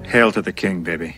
Hail to the king, baby.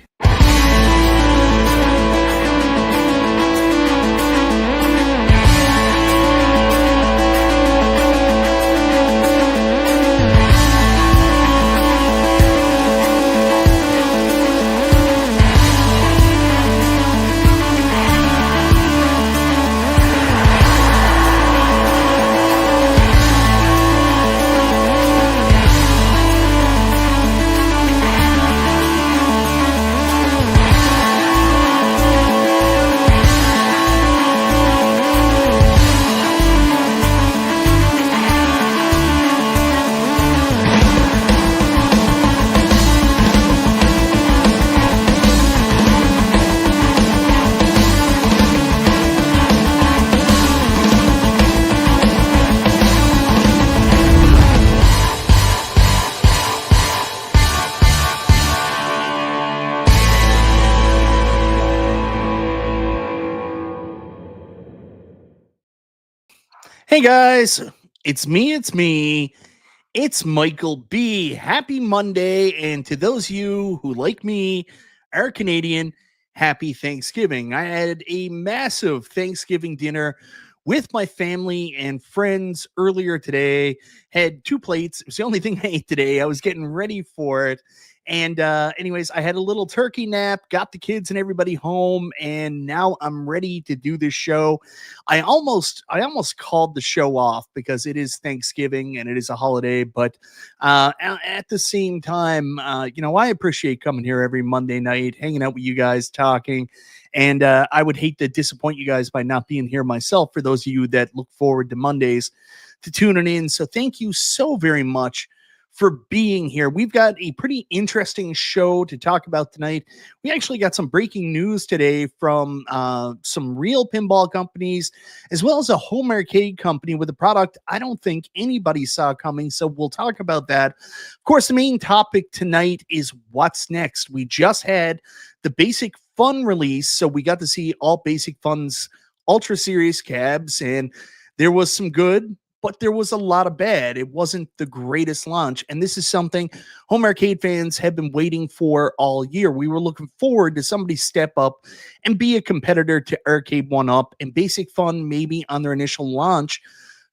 Hey guys, it's me. It's Michael B. Happy Monday. And to those of you who, like me, are Canadian, happy Thanksgiving. I had a massive Thanksgiving dinner with my family and friends earlier today. Had 2 plates. It was the only thing I ate today. I was getting ready for it. And anyways, I had a little turkey nap, got the kids and everybody home, and now I'm ready to do this show. I almost called the show off because it is Thanksgiving and it is a holiday, but at the same time, I appreciate coming here every Monday night, hanging out with you guys, talking. And I would hate to disappoint you guys by not being here myself, for those of you that look forward to Mondays to tuning in. So thank you so very much for being here. We've got a pretty interesting show to talk about tonight. We actually got some breaking news today from some real pinball companies, as well as a home arcade company with a product I don't think anybody saw coming. So we'll talk about that. Of course, the main topic tonight is what's next. We just had the Basic Fun release, so we got to see all Basic Fun's Ultra Series cabs, and there was some good, but there was a lot of bad. It wasn't the greatest launch, and this is something home arcade fans have been waiting for all year. We were looking forward to somebody step up and be a competitor to Arcade 1-Up, and Basic Fun, maybe on their initial launch,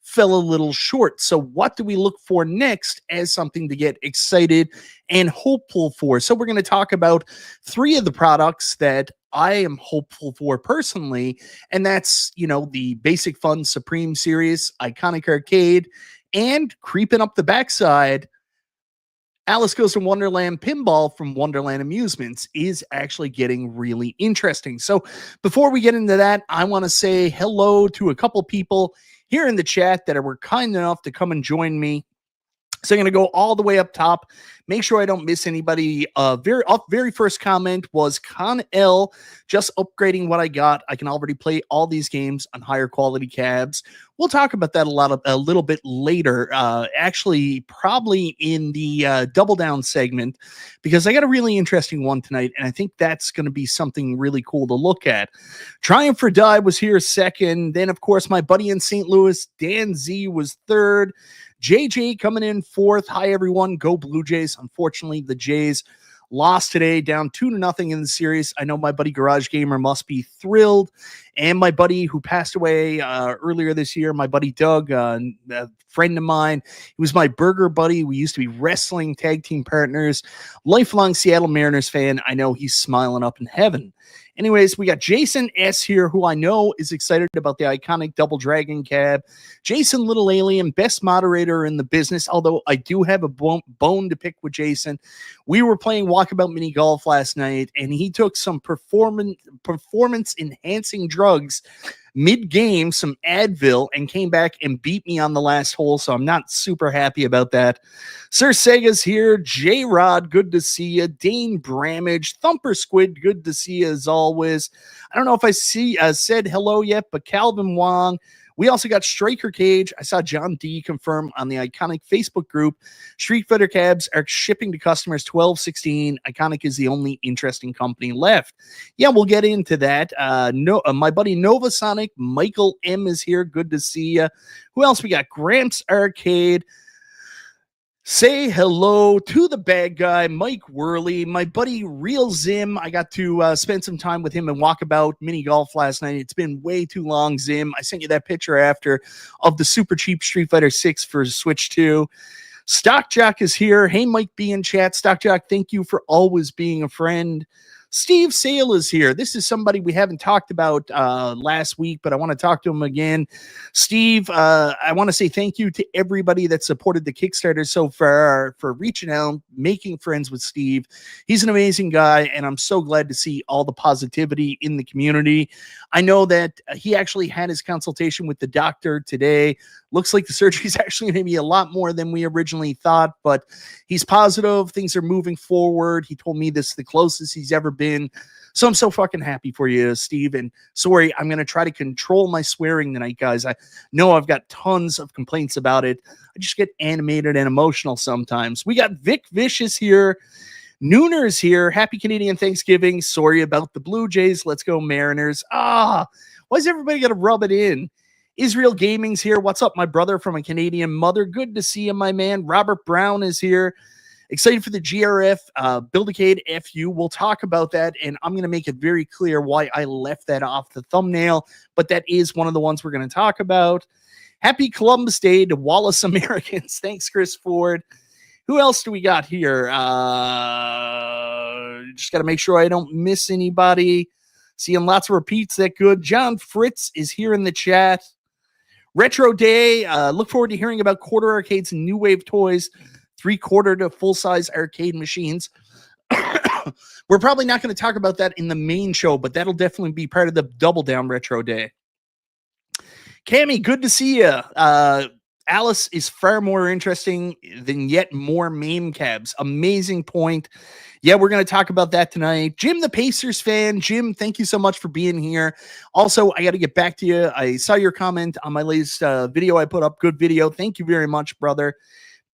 fell a little short. So what do we look for next as something to get excited and hopeful for? So we're going to talk about 3 of the products that I am hopeful for personally, and that's, the Basic Fun Supreme Series, Iconic Arcade, and creeping up the backside, Alice Goes to Wonderland Pinball from Wonderland Amusements is actually getting really interesting. So before we get into that, I want to say hello to a couple people here in the chat that were kind enough to come and join me. So I'm going to go all the way up top. Make sure I don't miss anybody. Very first comment was Con L, just upgrading what I got. I can already play all these games on higher quality cabs. We'll talk about that a little bit later, actually probably in the Double Down segment, because I got a really interesting one tonight, and I think that's going to be something really cool to look at. Triumph or Die was here second. Then, of course, my buddy in St. Louis, Dan Z, was third. JJ coming in fourth. Hi, everyone. Go Blue Jays. Unfortunately, the Jays lost today, down 2-0 in the series. I know my buddy Garage Gamer must be thrilled. And my buddy who passed away earlier this year, my buddy Doug, a friend of mine, he was my burger buddy. We used to be wrestling tag team partners. Lifelong Seattle Mariners fan. I know he's smiling up in heaven. Anyways, we got Jason S. here, who I know is excited about the iconic Double Dragon cab. Jason Little Alien, best moderator in the business, although I do have a bone to pick with Jason. We were playing Walkabout Mini Golf last night, and he took some performance-enhancing drugs mid-game, some Advil, and came back and beat me on the last hole, so I'm not super happy about that. Sir Sega's here. J-Rod, good to see you. Dane Bramage. Thumper Squid, good to see you as always. I don't know if I said hello yet, but Calvin Wong. We also got Striker Cage. I saw John D confirm on the Iconic Facebook group. Street Fighter cabs are shipping to customers 12/16. Iconic is the only interesting company left. Yeah, we'll get into that. My buddy Nova Sonic, Michael M is here. Good to see you. Who else we got? Gramps Arcade. Say hello to the bad guy, Mike Worley, my buddy Real Zim. I got to spend some time with him and walkabout mini golf last night. It's been way too long, Zim. I sent you that picture after of the super cheap Street Fighter 6 for Switch 2. Stock Jock is here. Hey, Mike B in chat. Stock Jock, thank you for always being a friend. Steve Sale is here. This is somebody we haven't talked about last week, but I want to talk to him again. Steve, I want to say thank you to everybody that supported the Kickstarter so far for reaching out, making friends with Steve. He's an amazing guy, and I'm so glad to see all the positivity in the community. I know that he actually had his consultation with the doctor today. Looks like the surgery is actually going to be a lot more than we originally thought, but he's positive. Things are moving forward. He told me this is the closest he's ever been. So I'm so fucking happy for you, Steve. And sorry, I'm going to try to control my swearing tonight, guys. I know I've got tons of complaints about it. I just get animated and emotional sometimes. We got Vic Vicious here. Nooner's here. Happy Canadian Thanksgiving. Sorry about the Blue Jays. Let's go Mariners. Why is everybody got to rub it in? Israel Gaming's here. What's up, my brother from a Canadian mother? Good to see you, my man. Robert Brown is here. Excited for the GRF Buildicade FU. We'll talk about that, and I'm going to make it very clear why I left that off the thumbnail, but that is one of the ones we're going to talk about. Happy Columbus Day to Wallace Americans. Thanks, Chris Ford. Who else do we got here? Just got to make sure I don't miss anybody. Seeing lots of repeats. That good. John Fritz is here in the chat. Retro Day. Look forward to hearing about quarter arcades and new wave toys. 3/4 to full-size arcade machines. We're probably not going to talk about that in the main show, but that'll definitely be part of the Double Down Retro Day. Cammy, good to see you. Alice is far more interesting than yet more MAME cabs. Amazing point. Yeah, we're going to talk about that tonight. Jim, the Pacers fan. Jim, thank you so much for being here. Also, I got to get back to you. I saw your comment on my latest video I put up. Good video. Thank you very much, brother.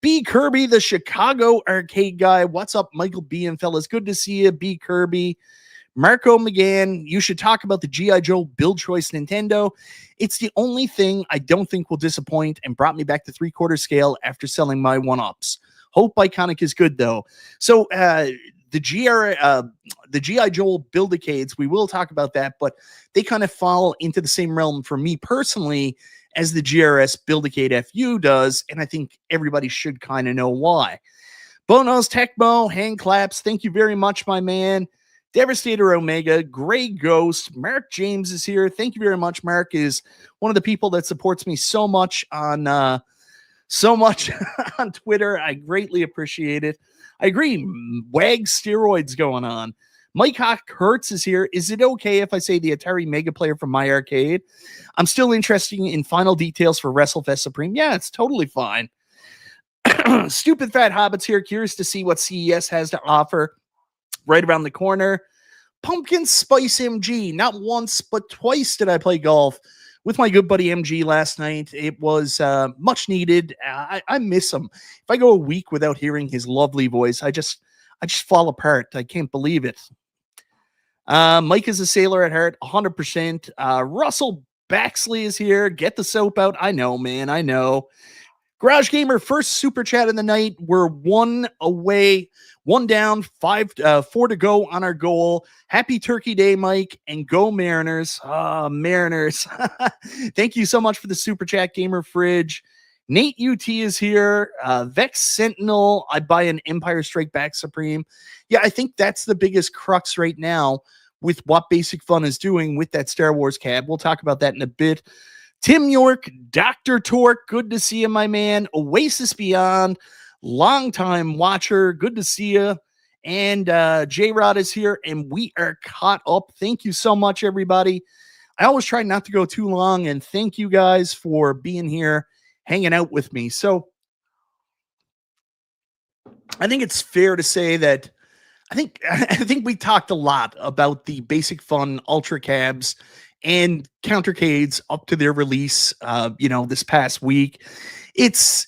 B. Kirby, the Chicago arcade guy. What's up, Michael B. and fellas? Good to see you, B. Kirby. Marco McGann, you should talk about the G.I. Joe Build Choice Nintendo. It's the only thing I don't think will disappoint and brought me back to 3/4 scale after selling my one-ups. Hope Iconic is good, though. So the G.I. Joe Build-A-Cades, we will talk about that, but they kind of fall into the same realm for me personally as the GRS Build-A-Cade FU does, and I think everybody should kind of know why. Bono's Tecmo, hand claps. Thank you very much, my man. Devastator Omega, Gray Ghost, Mark James is here. Thank you very much. Mark is one of the people that supports me so much on on Twitter. I greatly appreciate it. I agree. Wag steroids going on. Mike Hawk Hertz is here. Is it okay if I say the Atari Mega Player from my arcade? I'm still interested in final details for WrestleFest Supreme. Yeah, it's totally fine. Stupid Fat Hobbits here. Curious to see what CES has to offer. Right around the corner. Pumpkin Spice MG. Not once, but twice did I play golf with my good buddy MG last night. It was much needed. I miss him. If I go a week without hearing his lovely voice, I just fall apart. I can't believe it. Mike is a sailor at heart, 100%. Russell Baxley is here. Get the soap out. I know, man. I know. Garage Gamer, first super chat of the night. We're one away, one down, 4 to go on our goal. Happy Turkey Day, Mike, and go Mariners. Mariners. Thank you so much for the super chat, Gamer Fridge. Nate UT is here. Vex Sentinel. I buy an Empire Strike Back Supreme. Yeah, I think that's the biggest crux right now with what Basic Fun is doing with that Star Wars cab. We'll talk about that in a bit. Tim York, Dr. Torque, good to see you, my man. Oasis Beyond, longtime watcher, good to see you. And J-Rod is here, and we are caught up. Thank you so much, everybody. I always try not to go too long, and thank you guys for being here, hanging out with me. So I think it's fair to say that I think we talked a lot about the Basic Fun Ultra Cabs and Countercades up to their release, this past week. It's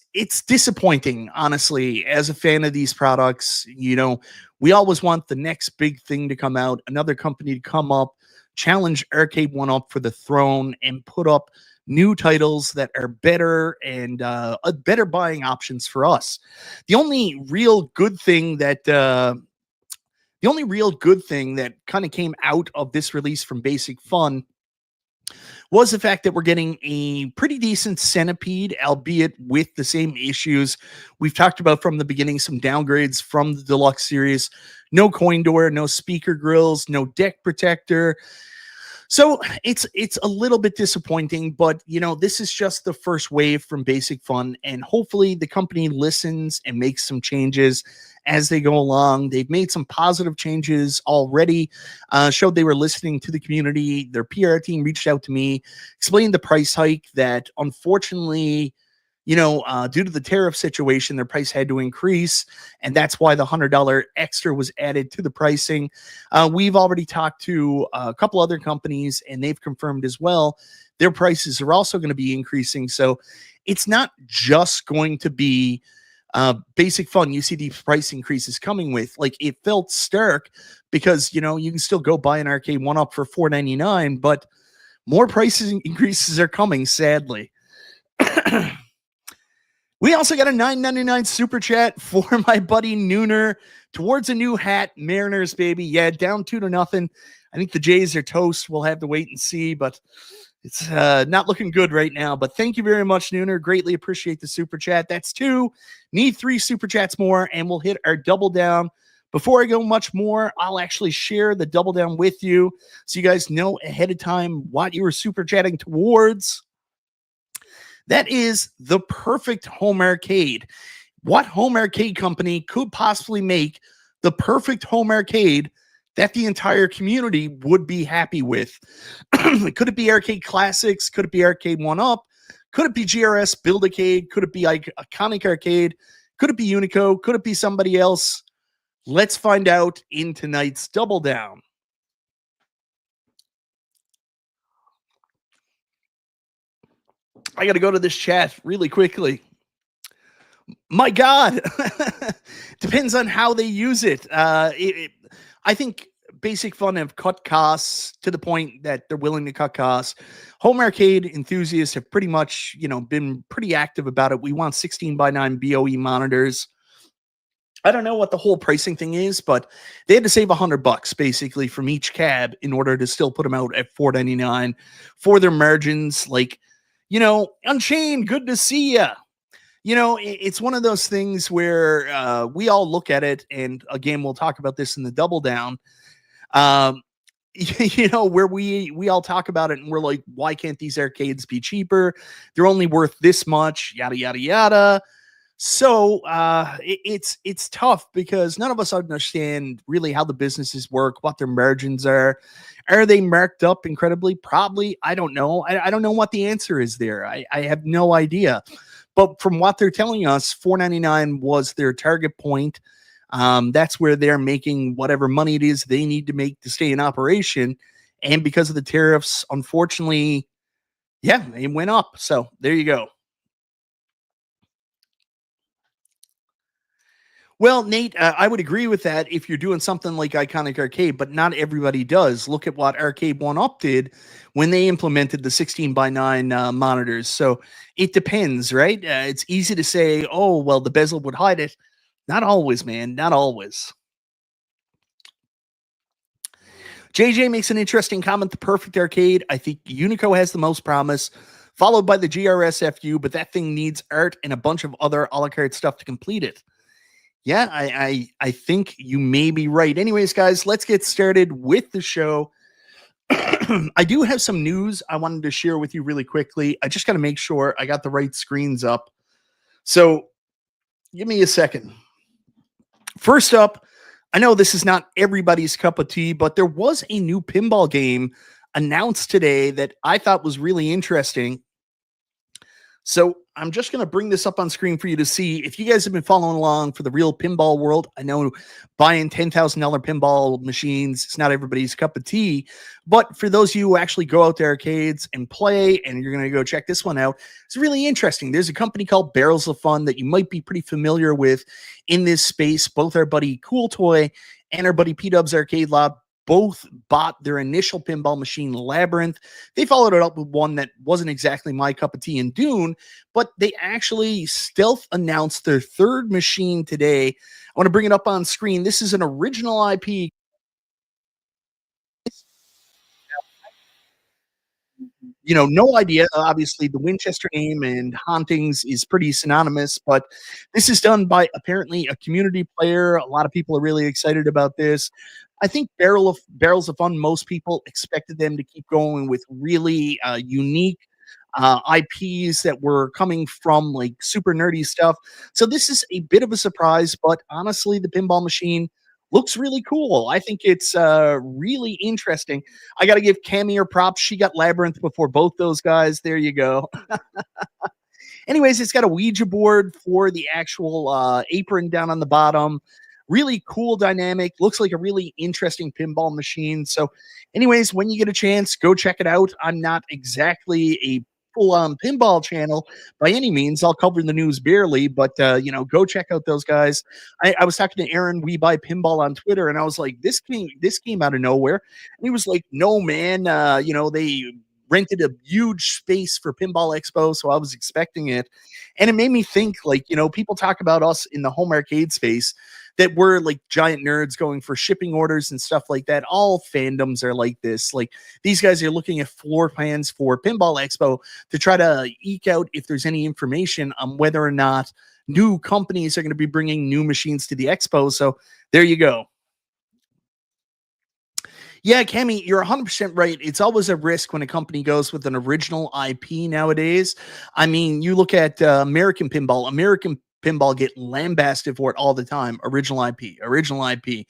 disappointing, honestly, as a fan of these products. We always want the next big thing to come out, another company to come up, challenge Arcade One up for the throne, and put up new titles that are better and better buying options for us. The only real good thing that kind of came out of this release from Basic Fun was the fact that we're getting a pretty decent Centipede, albeit with the same issues we've talked about from the beginning, some downgrades from the deluxe series. No coin door, no speaker grills, no deck protector. So it's a little bit disappointing, but this is just the first wave from Basic Fun, and hopefully the company listens and makes some changes as they go along. They've made some positive changes already, showed they were listening to the community. Their PR team reached out to me, explained the price hike that unfortunately, due to the tariff situation, their price had to increase, and that's why the $100 extra was added to the pricing. We've already talked to a couple other companies, and they've confirmed as well their prices are also going to be increasing. So it's not just going to be Basic Fun you see these price increases coming with. Like, it felt stark because, you can still go buy an arcade 1-up for $4.99, but more prices increases are coming, sadly. We also got a $9.99 super chat for my buddy Nooner towards a new hat. Mariners, baby. Yeah, down 2-0. I think the Jays are toast. We'll have to wait and see, but it's not looking good right now. But thank you very much, Nooner. Greatly appreciate the super chat. That's 2. Need 3 super chats more, and we'll hit our double down. Before I go much more, I'll actually share the double down with you so you guys know ahead of time what you were super chatting towards. That is the perfect home arcade. What home arcade company could possibly make the perfect home arcade that the entire community would be happy with? Could it be Arcade Classics? Could it be Arcade 1-Up? Could it be GRS Build-A-Cade? Could it be Iconic Arcade? Could it be Unico? Could it be somebody else? Let's find out in tonight's Double Down. I got to go to this chat really quickly. My God, depends on how they use it. I think Basic Fun have cut costs to the point that they're willing to cut costs. Home arcade enthusiasts have pretty much, been pretty active about it. We want 16:9 BOE monitors. I don't know what the whole pricing thing is, but they had to save $100 basically from each cab in order to still put them out at $4.99 for their margins. Like, Unchained, good to see ya. It's one of those things where we all look at it, and again, we'll talk about this in the double down. Where we all talk about it, and we're like, why can't these arcades be cheaper? They're only worth this much, yada yada yada. So it's tough because none of us understand really how the businesses work, what their margins are. Are they marked up incredibly? Probably. I don't know. I don't know what the answer is there. I have no idea. But from what they're telling us, $4.99 was their target point. That's where they're making whatever money it is they need to make to stay in operation. And because of the tariffs, unfortunately, yeah, it went up. So there you go. Well, Nate, I would agree with that if you're doing something like Iconic Arcade, but not everybody does. Look at what Arcade 1-Up did when they implemented the 16:9 monitors. So it depends, right? It's easy to say, oh, well, the bezel would hide it. Not always, man. Not always. JJ makes an interesting comment. The perfect arcade. I think Unico has the most promise, followed by the GRSFU, but that thing needs art and a bunch of other a la carte stuff to complete it. Yeah, I think you may be right. Anyways, guys, let's get started with the show. I do have some news I wanted to share with you really quickly. I just got to make sure I got the right screens up. So give me a second. First up, I know this is not everybody's cup of tea, but there was a new pinball game announced today that I thought was really interesting. So I'm just going to bring this up on screen for you to see. If you guys have been following along for the real pinball world, I know buying $10,000 pinball machines is not everybody's cup of tea. But for those of you who actually go out to arcades and play, and you're going to go check this one out, it's really interesting. There's a company called Barrels of Fun that you might be pretty familiar with in this space. Both our buddy Cool Toy and our buddy P-Dub's Arcade Lab both bought their initial pinball machine, Labyrinth. They followed it up with one that wasn't exactly my cup of tea in Dune, but they actually stealth announced their third machine today. I want to bring it up on screen. This is an original IP. No idea. Obviously, the Winchester name and Hauntings is pretty synonymous, but this is done by apparently a community player. A lot of people are really excited about this. I think Barrels of Fun, most people expected them to keep going with really unique IPs that were coming from like super nerdy stuff. So this is a bit of a surprise, but honestly, the pinball machine looks really cool. I think it's really interesting. I got to give Cammy her props. She got Labyrinth before both those guys. There you go. Anyways, it's got a Ouija board for the actual apron down on the bottom. Really cool dynamic. Looks like a really interesting pinball machine. So, anyways, when you get a chance, go check it out. I'm not exactly a full-on pinball channel by any means. I'll cover the news barely, but go check out those guys. I was talking to Aaron, We Buy Pinball on Twitter, and I was like, this came out of nowhere. And he was like, no, man, they rented a huge space for Pinball Expo, so I was expecting it. And it made me think, like, people talk about us in the home arcade space that we're like giant nerds going for shipping orders and stuff like that. All fandoms are like this. Like, these guys are looking at floor plans for Pinball Expo to try to eke out if there's any information on whether or not new companies are going to be bringing new machines to the expo. So there you go. Yeah, Cammy, you're 100% right. It's always a risk when a company goes with an original IP nowadays. I mean, you look at American Pinball. American Pinball get lambasted for it all the time. Original IP, original IP.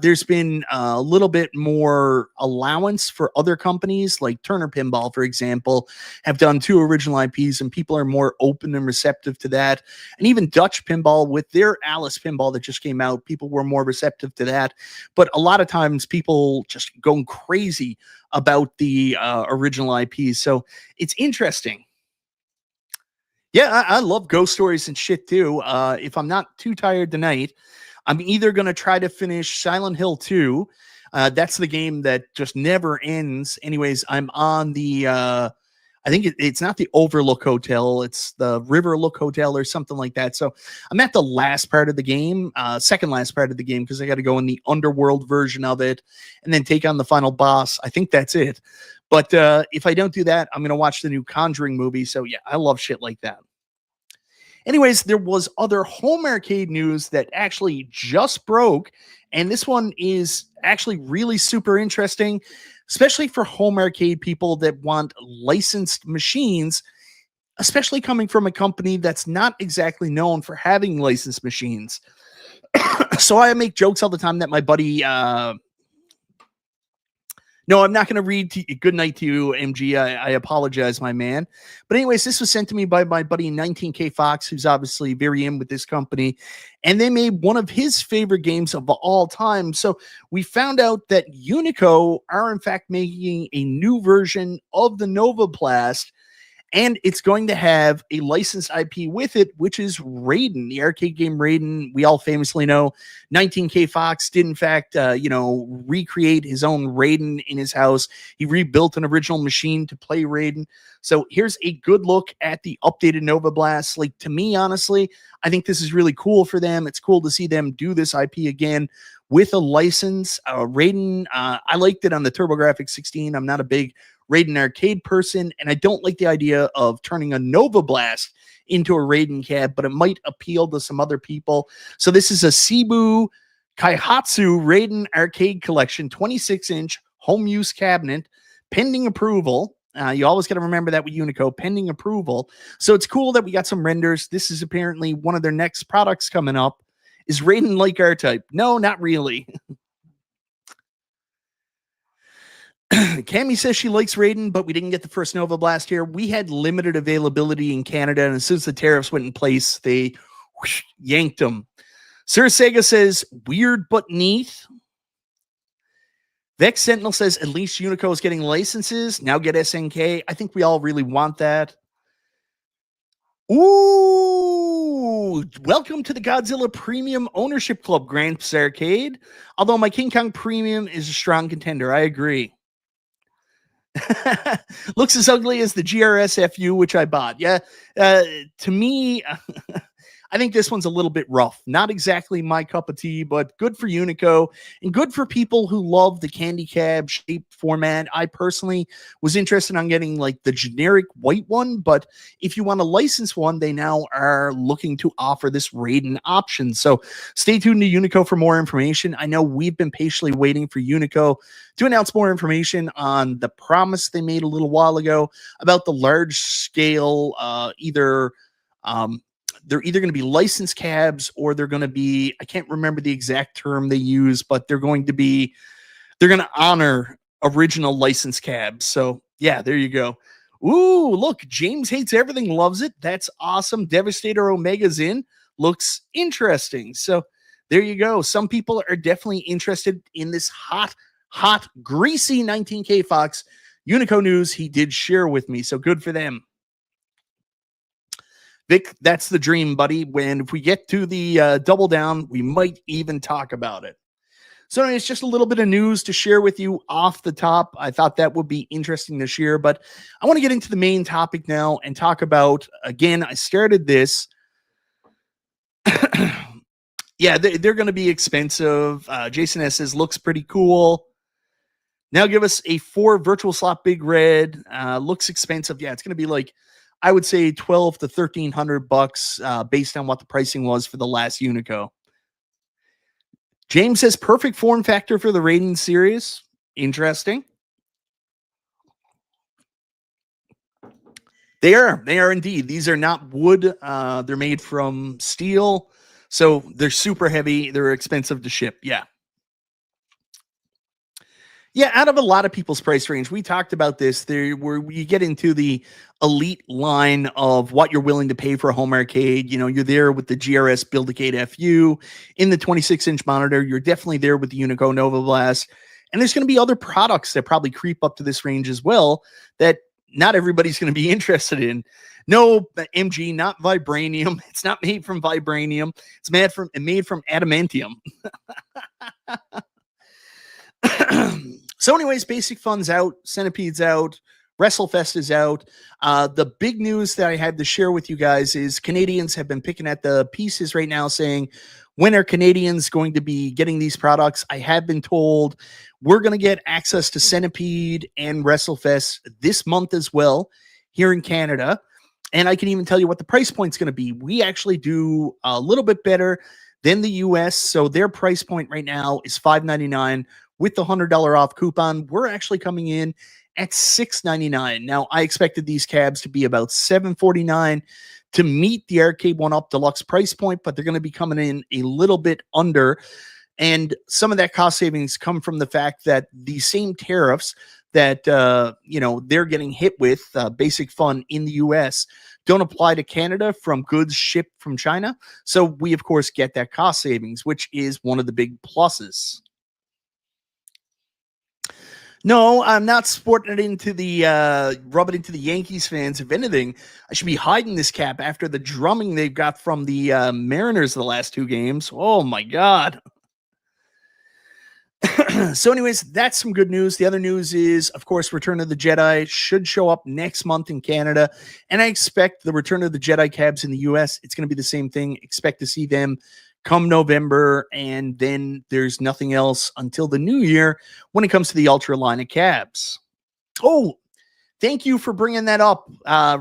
There's been a little bit more allowance for other companies, like Turner Pinball, for example, have done 2 original IPs, and people are more open and receptive to that. And even Dutch Pinball with their Alice Pinball that just came out, people were more receptive to that. But a lot of times people just going crazy about the original IPs. So it's interesting. Yeah, I love ghost stories and shit too. If I'm not too tired tonight, I'm either going to try to finish Silent Hill 2. That's the game that just never ends. Anyways, I'm on the, I think it's not the Overlook Hotel, it's the Riverlook Hotel or something like that. So I'm at the last part of the game, second last part of the game, because I got to go in the underworld version of it and then take on the final boss. I think that's it. But if I don't do that, I'm going to watch the new Conjuring movie. So yeah, I love shit like that. Anyways, there was other home arcade news that actually just broke, and this one is actually really super interesting, especially for home arcade people that want licensed machines, especially coming from a company that's not exactly known for having licensed machines. So I make jokes all the time that my buddy no, I'm not going to read good night to you, MG. I apologize, my man. But anyways, this was sent to me by my buddy 19K Fox, who's obviously very in with this company. And they made one of his favorite games of all time. So we found out that Unico are in fact making a new version of the Nova Blast, and it's going to have a licensed IP with it, which is Raiden, the arcade game Raiden. We all famously know 19K Fox did, in fact, recreate his own Raiden in his house. He rebuilt an original machine to play Raiden. So here's a good look at the updated Nova Blast. Like, to me, honestly, I think this is really cool for them. It's cool to see them do this IP again with a license. Raiden, I liked it on the TurboGrafx 16. I'm not a big Raiden arcade person, and I don't like the idea of turning a Nova Blast into a Raiden cab, but it might appeal to some other people. So this is a Cebu Kaihatsu Raiden Arcade Collection 26-inch home use cabinet, pending approval. You always got to remember that with Unico, pending approval. So it's cool that we got some renders. This is apparently one of their next products coming up. Is Raiden like R-Type? No, not really. Cammy says she likes Raiden, but we didn't get the first Nova Blast here. We had limited availability in Canada, and as soon as the tariffs went in place, they yanked them. Sir Sega says, weird but neat. Vex Sentinel says, at least Unico is getting licenses. Now get SNK. I think we all really want that. Ooh, Ooh, welcome to the Godzilla Premium Ownership Club, Gramps Arcade. Although my King Kong Premium is a strong contender, I agree. Looks as ugly as the GRS-FU, which I bought. Yeah, to me, I think this one's a little bit rough. Not exactly my cup of tea, but good for Unico and good for people who love the candy cab shape format. I personally was interested on getting like the generic white one, but if you want a licensed one, they now are looking to offer this Raiden option. So stay tuned to Unico for more information. I know we've been patiently waiting for Unico to announce more information on the promise they made a little while ago about the large scale, they're either going to be licensed cabs or they're going to be, I can't remember the exact term they use, but they're going to honor original licensed cabs. So yeah, there you go. Ooh, look, James Hates Everything loves it. That's awesome. Devastator Omega's in. Looks interesting. So there you go. Some people are definitely interested in this hot, greasy 19K Fox Unico news he did share with me. So good for them. Vic, that's the dream, buddy. When if we get to the double down, we might even talk about it. So it's just a little bit of news to share with you off the top. I thought that would be interesting to share, but I want to get into the main topic now and talk about, again, I started this. Yeah, they're going to be expensive. Jason S says, looks pretty cool. Now give us a 4 virtual slot big red. Looks expensive. Yeah, it's going to be like, I would say $1,200 to $1,300 based on what the pricing was for the last Unico. James says perfect form factor for the Raiden series. Interesting. They are indeed. These are not wood. They're made from steel. So they're super heavy. They're expensive to ship. Yeah. Yeah, out of a lot of people's price range, we talked about this. There, where you get into the elite line of what you're willing to pay for a home arcade. You know, you're there with the GRS Build-A-Cade FU in the 26-inch monitor. You're definitely there with the Unico Nova Blast, and there's going to be other products that probably creep up to this range as well that not everybody's going to be interested in. No, MG, not vibranium. It's not made from vibranium. It's made from adamantium. So anyways, Basic Fun's out, Centipede's out, WrestleFest is out. The big news that I had to share with you guys is Canadians have been picking at the pieces right now saying, when are Canadians going to be getting these products? I have been told we're going to get access to Centipede and WrestleFest this month as well here in Canada. And I can even tell you what the price point's going to be. We actually do a little bit better than the US. So their price point right now is $5.99 with the $100 off coupon. We're actually coming in at $6.99. Now, I expected these cabs to be about $7.49 to meet the Arcade 1-Up Deluxe price point, but they're going to be coming in a little bit under. And some of that cost savings come from the fact that the same tariffs that they're getting hit with, Basic Fun in the US, don't apply to Canada from goods shipped from China. So we, of course, get that cost savings, which is one of the big pluses. No, I'm not sporting it into the rub it into the Yankees fans. If anything, I should be hiding this cap after the drumming they've got from the Mariners the last 2 games. Oh my God. So anyways, that's some good news. The other news is, of course, Return of the Jedi should show up next month in Canada. And I expect the Return of the Jedi cabs in the US, it's going to be the same thing. Expect to see them come November, and then there's nothing else until the new year when it comes to the Ultra line of cabs. Oh, thank you for bringing that up,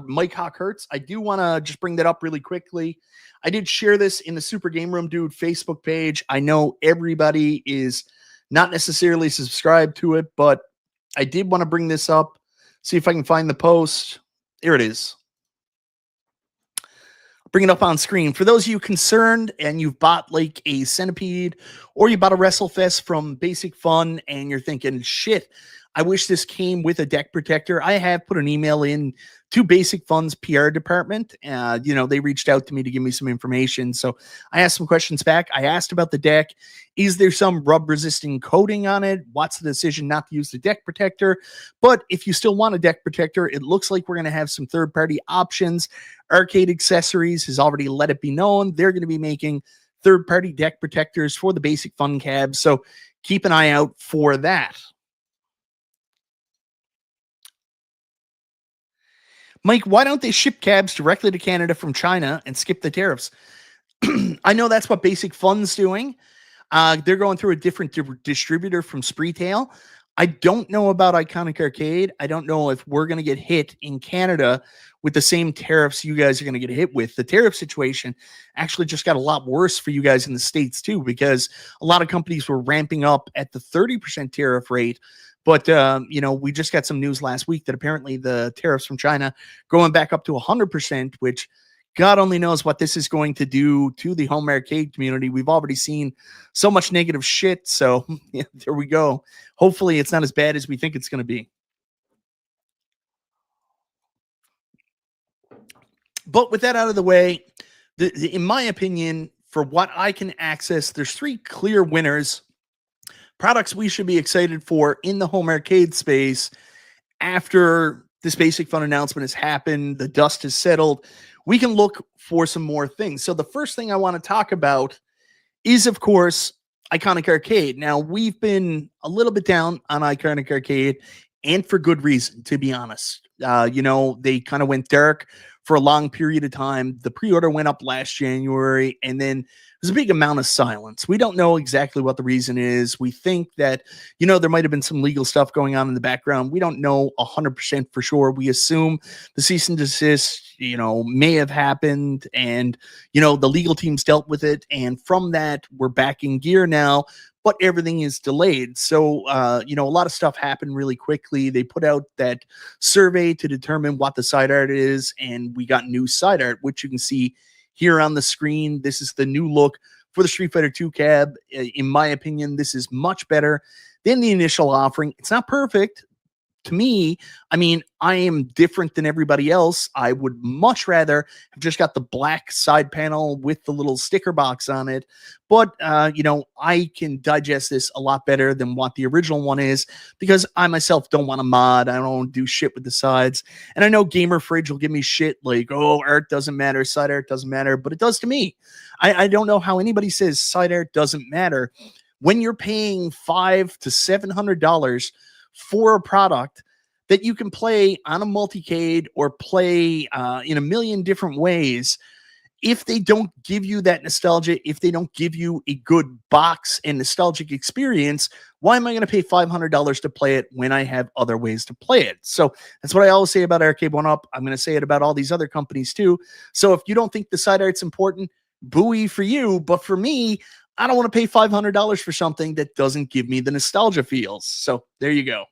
Mike Hawk-Hertz. I do want to just bring that up really quickly. I did share this in the Super Game Room Dude Facebook page. I know everybody is not necessarily subscribed to it, but I did want to bring this up. See if I can find the post. Here it is. Bring it up on screen. For those of you concerned and you've bought like a Centipede or you bought a WrestleFest from Basic Fun and you're thinking, shit, I wish this came with a deck protector. I have put an email in to Basic Fun's PR department. They reached out to me to give me some information. So I asked some questions back. I asked about the deck. Is there some rub resisting coating on it? What's the decision not to use the deck protector? But if you still want a deck protector, it looks like we're going to have some third-party options. Arcade Accessories has already let it be known they're going to be making third-party deck protectors for the Basic Fun cabs. So keep an eye out for that. Mike, why don't they ship cabs directly to Canada from China and skip the tariffs? I know that's what Basic Fun's doing. They're going through a different distributor from Spreetail. I don't know about Iconic Arcade. I don't know if we're going to get hit in Canada with the same tariffs you guys are going to get hit with. The tariff situation actually just got a lot worse for you guys in the States too, because a lot of companies were ramping up at the 30% tariff rate. But, we just got some news last week that apparently the tariffs from China going back up to 100%, which God only knows what this is going to do to the home arcade community. We've already seen so much negative shit. So yeah, there we go. Hopefully it's not as bad as we think it's going to be. But with that out of the way, in my opinion, for what I can access, there's 3 clear winners, products we should be excited for in the home arcade space after this Basic Fun announcement has happened, the dust has settled. We can look for some more things. So the first thing I want to talk about is, of course, Iconic Arcade. Now, we've been a little bit down on Iconic Arcade, and for good reason, to be honest. They kind of went dark for a long period of time. The pre-order went up last January, and then there's a big amount of silence. We don't know exactly what the reason is. We think that, there might have been some legal stuff going on in the background. We don't know 100% for sure. We assume the cease and desist, may have happened, and, the legal teams dealt with it. And from that, we're back in gear now, but everything is delayed. So, a lot of stuff happened really quickly. They put out that survey to determine what the side art is, and we got new side art, which you can see here on the screen. This is the new look for the Street Fighter 2 cab. In my opinion, this is much better than the initial offering. It's not perfect. To me, I am different than everybody else. I would much rather have just got the black side panel with the little sticker box on it. But, I can digest this a lot better than what the original one is, because I myself don't want to mod. I don't do shit with the sides. And I know Gamer Fridge will give me shit like, oh, art doesn't matter, side art doesn't matter, but it does to me. I don't know how anybody says side art doesn't matter when you're paying $500 to $700 for a product that you can play on a multicade or play in a million different ways. If they don't give you that nostalgia, if they don't give you a good box and nostalgic experience, why am I going to pay $500 to play it when I have other ways to play it? So that's what I always say about Arcade 1-Up. I'm going to say it about all these other companies too. So if you don't think the side art's important, booey for you. But for me, I don't want to pay $500 for something that doesn't give me the nostalgia feels. So there you go.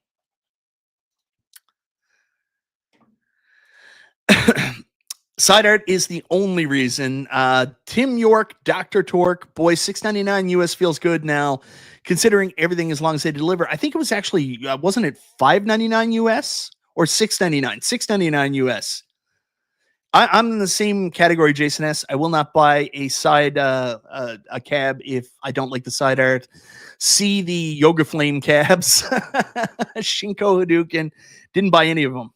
Side art is the only reason. Tim York, Dr. Torque, boy, $6.99 US feels good now, considering everything as long as they deliver. I think it was actually, wasn't it $5.99 US or $6.99? $6.99 US. I'm in the same category, Jason S. I will not buy a a cab if I don't like the side art. See the Yoga Flame cabs, Shinko Hadouken. Didn't buy any of them.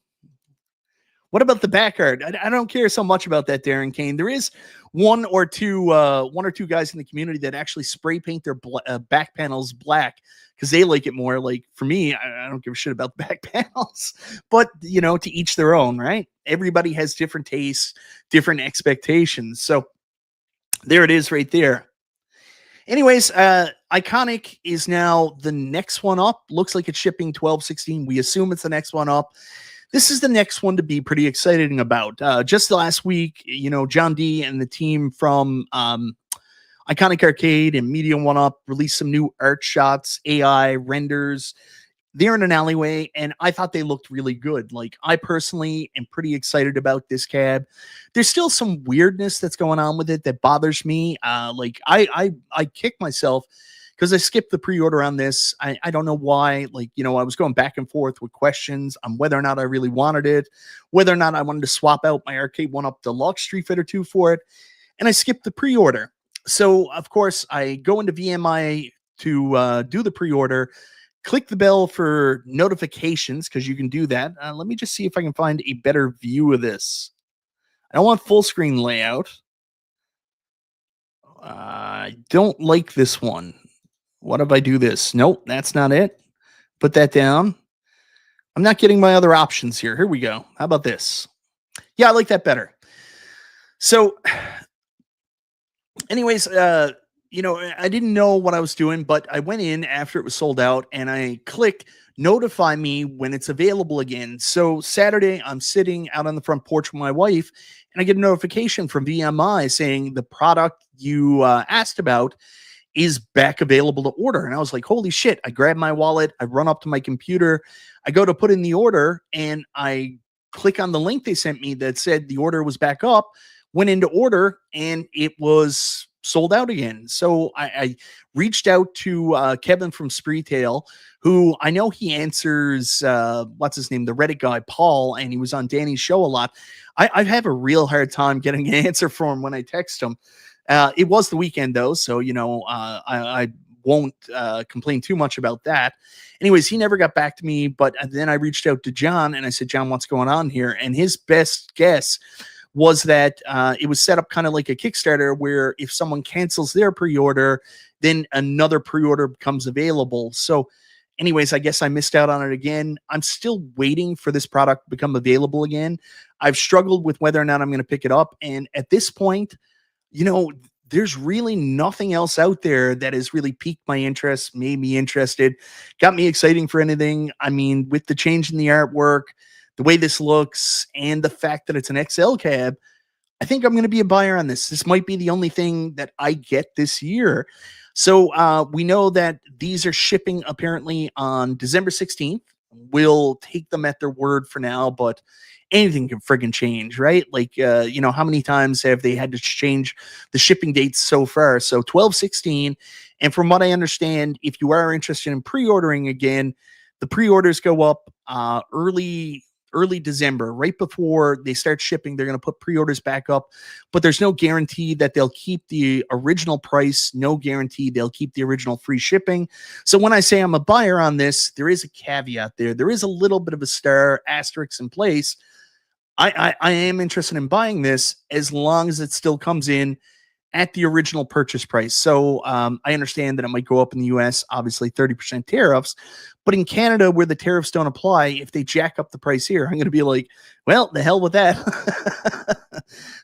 What about the back art? I don't care so much about that, Darren Kane. There is one or two guys in the community that actually spray paint their back panels black because they like it more. Like for me, I don't give a shit about the back panels, but to each their own, right? Everybody has different tastes, different expectations. So there it is right there. Anyways, Iconic is now the next one up. Looks like it's shipping 12/16. We assume it's the next one up. This is the next one to be pretty exciting about. Just last week, John D and the team from Iconic Arcade and Media 1-Up released some new art shots, AI renders. They're in an alleyway, and I thought they looked really good. Like, I personally am pretty excited about this cab. There's still some weirdness that's going on with it that bothers me. I kick myself because I skipped the pre-order on this. I don't know why. Like, I was going back and forth with questions on whether or not I really wanted it, whether or not I wanted to swap out my Arcade 1-Up Deluxe Street Fighter 2 for it, and I skipped the pre-order. So, of course, I go into VMI to do the pre-order, click the bell for notifications because you can do that. Let me just see if I can find a better view of this. I don't want full screen layout. I don't like this one. What if I do this? Nope, that's not it. Put that down. I'm not getting my other options here. Here we go. How about this? Yeah, I like that better. So, anyways, I didn't know what I was doing, but I went in after it was sold out and I clicked notify me when it's available again. So Saturday, I'm sitting out on the front porch with my wife and I get a notification from VMI saying the product you asked about is back available to order. And I was like, holy shit. I grab my wallet, I run up to my computer, I go to put in the order, and I click on the link they sent me that said the order was back up, went into order, and it was sold out again. So I reached out to Kevin from Spreetail, who I know he answers, what's his name, the Reddit guy, Paul, and he was on Danny's show a lot. I have a real hard time getting an answer from him when I text him. It was the weekend, though, so, I won't complain too much about that. Anyways, he never got back to me, but then I reached out to John, and I said, John, what's going on here? And his best guess was that it was set up kind of like a Kickstarter where if someone cancels their pre-order, then another pre-order becomes available. So anyways, I guess I missed out on it again. I'm still waiting for this product to become available again. I've struggled with whether or not I'm going to pick it up. And at this point, there's really nothing else out there that has really piqued my interest, made me interested, got me exciting for anything. I mean, with the change in the artwork, the way this looks, and the fact that it's an XL cab, I think I'm going to be a buyer on this. This might be the only thing that I get this year. So we know that these are shipping apparently on December 16th. We'll take them at their word for now, but anything can friggin' change, right? Like, how many times have they had to change the shipping dates so far? So 12/16. And from what I understand, if you are interested in pre-ordering again, the pre-orders go up early December, right before they start shipping. They're going to put pre-orders back up, but there's no guarantee that they'll keep the original price, no guarantee they'll keep the original free shipping. So when I say I'm a buyer on this, there is a caveat there. There is a little bit of a star asterisk in place. I am interested in buying this as long as it still comes in at the original purchase price. So I understand that it might go up in the US, obviously 30% tariffs, but in Canada where the tariffs don't apply, if they jack up the price here, I'm going to be like, well, the hell with that.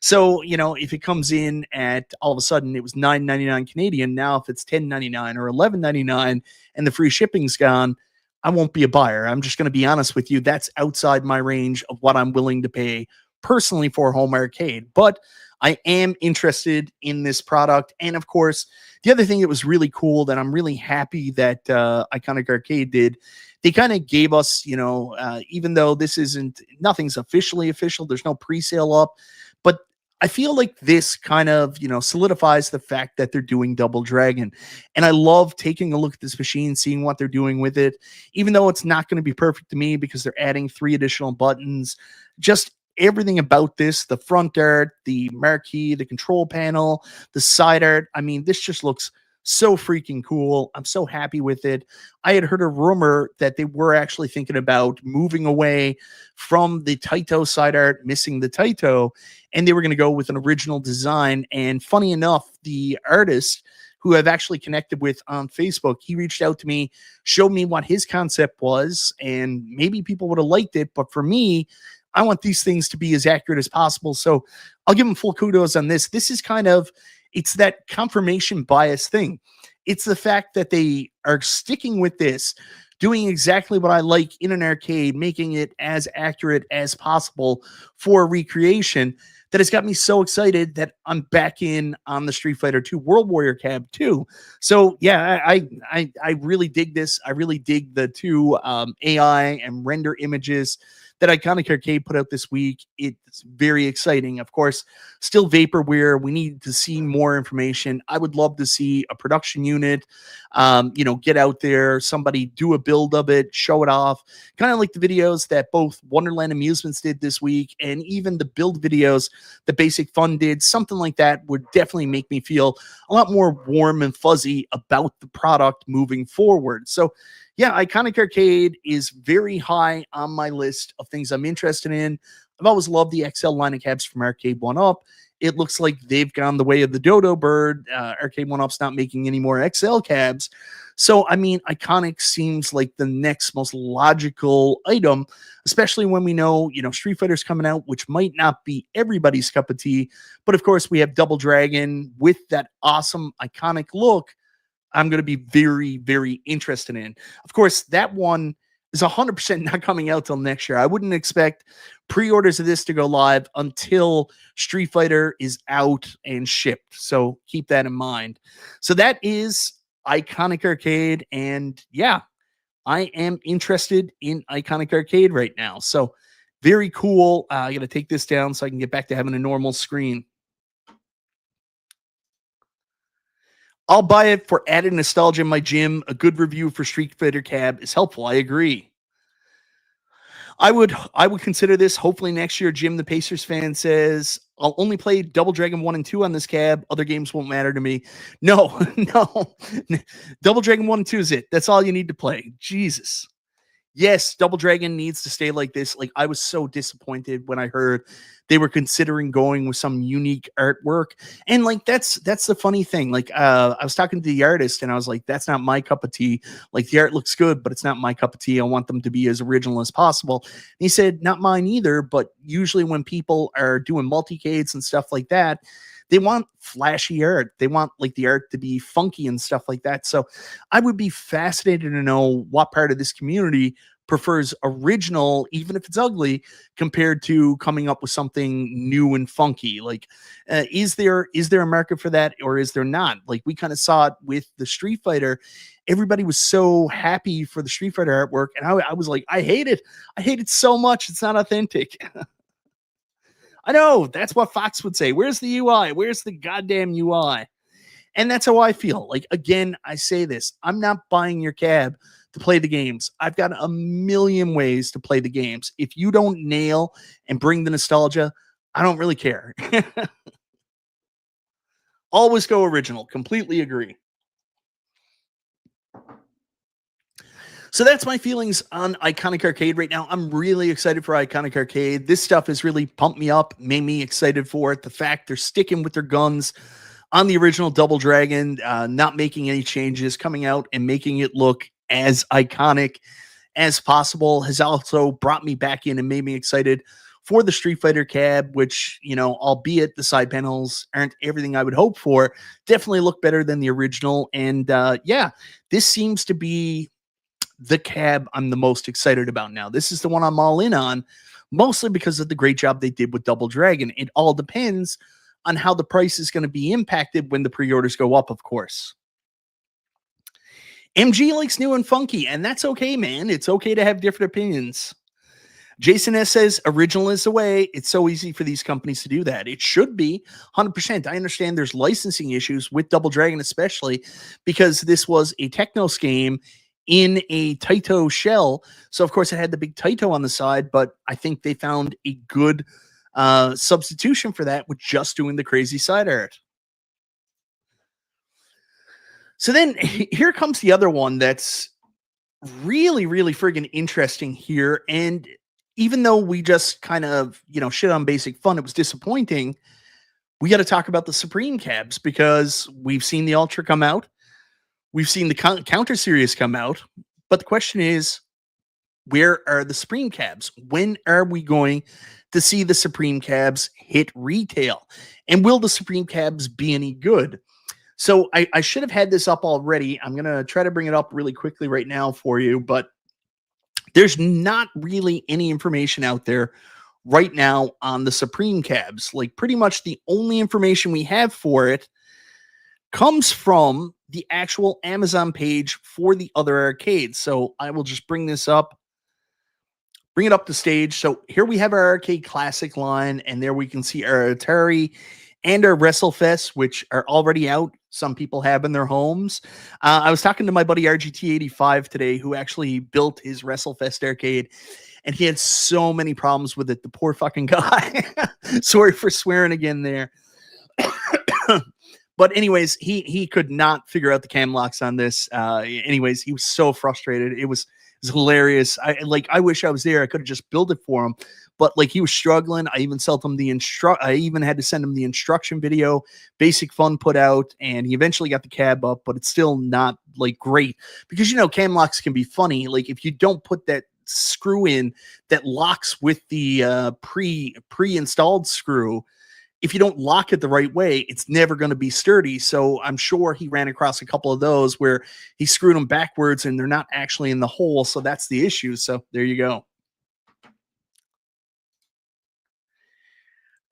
So, if it comes in at all of a sudden it was $9.99 Canadian, now if it's $10.99 or $11.99 and the free shipping's gone, I won't be a buyer. I'm just going to be honest with you. That's outside my range of what I'm willing to pay personally for a home arcade. But I am interested in this product. And of course, the other thing that was really cool that I'm really happy that Iconic Arcade did, they kind of gave us, even though nothing's officially official, there's no pre-sale up, but I feel like this kind of, solidifies the fact that they're doing Double Dragon. And I love taking a look at this machine, seeing what they're doing with it, even though it's not going to be perfect to me because they're adding 3 additional buttons. Just everything about this, the front art, the marquee, the control panel, the side art. I mean, this just looks so freaking cool. I'm so happy with it. I had heard a rumor that they were actually thinking about moving away from the Taito side art, missing the Taito, and they were going to go with an original design. And funny enough, the artist who I've actually connected with on Facebook, he reached out to me, showed me what his concept was, and maybe people would have liked it. But for me, I want these things to be as accurate as possible. So I'll give them full kudos on this. This is it's that confirmation bias thing. It's the fact that they are sticking with this, doing exactly what I like in an arcade, making it as accurate as possible for recreation, that has got me so excited that I'm back in on the Street Fighter 2 World Warrior Cab too. So yeah, I really dig this. I really dig the two AI and render images. that Iconic Arcade put out this week. It's very exciting. Of course, still vaporware. We need to see more information. I would love to see a production unit, get out there, somebody do a build of it, show it off, kind of like the videos that both Wonderland Amusements did this week, and even the build videos that Basic Fun did. Something like that would definitely make me feel a lot more warm and fuzzy about the product moving forward. So yeah, Iconic Arcade is very high on my list of things I'm interested in. I've always loved the XL line of cabs from Arcade 1-Up. It looks like they've gone the way of the dodo bird. Arcade 1-Up's not making any more XL cabs. So, I mean, Iconic seems like the next most logical item, especially when we know, Street Fighter's coming out, which might not be everybody's cup of tea. But of course, we have Double Dragon with that awesome, iconic look. I'm going to be very, very interested in. Of course, that one is 100% not coming out till next year. I wouldn't expect pre-orders of this to go live until Street Fighter is out and shipped. So keep that in mind. So that is Iconic Arcade. And yeah, I am interested in Iconic Arcade right now. So very cool. I got to take this down so I can get back to having a normal screen. I'll buy it for added nostalgia in my gym. A good review for Street Fighter Cab is helpful. I agree. I would consider this. Hopefully next year, Jim, the Pacers fan, says, I'll only play Double Dragon 1 and 2 on this cab. Other games won't matter to me. No. Double Dragon 1 and 2 is it. That's all you need to play. Jesus. Yes, Double Dragon needs to stay like this. Like, I was so disappointed when I heard they were considering going with some unique artwork. And like, that's the funny thing. Like, I was talking to the artist and I was like, that's not my cup of tea. Like, the art looks good, but it's not my cup of tea. I want them to be as original as possible. And he said, not mine either. But usually when people are doing multicades and stuff like that, they want flashy art. They want like the art to be funky and stuff like that. So I would be fascinated to know what part of this community prefers original, even if it's ugly, compared to coming up with something new and funky. Like, is there a market for that, or is there not? Like, we kind of saw it with the Street Fighter. Everybody was so happy for the Street Fighter artwork, and I was like, I hate it. I hate it so much. It's not authentic. I know, that's what Fox would say. Where's the UI? Where's the goddamn UI? And that's how I feel. Like, again, I say this. I'm not buying your cab to play the games. I've got a million ways to play the games. If you don't nail and bring the nostalgia, I don't really care. Always go original. Completely agree. So that's my feelings on Iconic Arcade right now. I'm really excited for Iconic Arcade. This stuff has really pumped me up, made me excited for it. The fact they're sticking with their guns on the original Double Dragon, not making any changes, coming out and making it look as iconic as possible, has also brought me back in and made me excited for the Street Fighter cab, which, albeit the side panels aren't everything I would hope for, definitely look better than the original. And yeah, this seems to be the cab I'm the most excited about now. This is the one I'm all in on, mostly because of the great job they did with Double Dragon. It all depends on how the price is going to be impacted when the pre-orders go up, of course. MG likes new and funky, and that's okay, man. It's okay to have different opinions. Jason S. says, original is the way. It's so easy for these companies to do that. It should be 100%. I understand there's licensing issues with Double Dragon, especially because this was a Technos game in a Taito shell. So, of course, it had the big Taito on the side, but I think they found a good substitution for that with just doing the crazy side art. So then here comes the other one that's really, really friggin' interesting here. And even though we just kind of, shit on Basic Fun, it was disappointing. We got to talk about the Supreme cabs because we've seen the Ultra come out. We've seen the Counter Series come out. But the question is, where are the Supreme cabs? When are we going to see the Supreme cabs hit retail? And will the Supreme cabs be any good? So I should have had this up already. I'm going to try to bring it up really quickly right now for you, but there's not really any information out there right now on the Supreme cabs. Like, pretty much the only information we have for it comes from the actual Amazon page for the other arcades. So I will just bring this up bring it up the stage. So here we have our arcade classic line, and there we can see our Atari and our WrestleFest, which are already out. Some people have in their homes. I was talking to my buddy RGT85 today, who actually built his WrestleFest arcade, and he had so many problems with it. The poor fucking guy. Sorry for swearing again there. But anyways, he could not figure out the cam locks on this. Anyways, he was so frustrated. It was hilarious. I wish I was there. I could have just built it for him. But like, he was struggling. I even I even had to send him the instruction video Basic Fun put out, and he eventually got the cab up, but it's still not like great, because cam locks can be funny. Like, if you don't put that screw in that locks with the pre-installed screw, if you don't lock it the right way, it's never going to be sturdy. So I'm sure he ran across a couple of those where he screwed them backwards and they're not actually in the hole. So that's the issue. So there you go.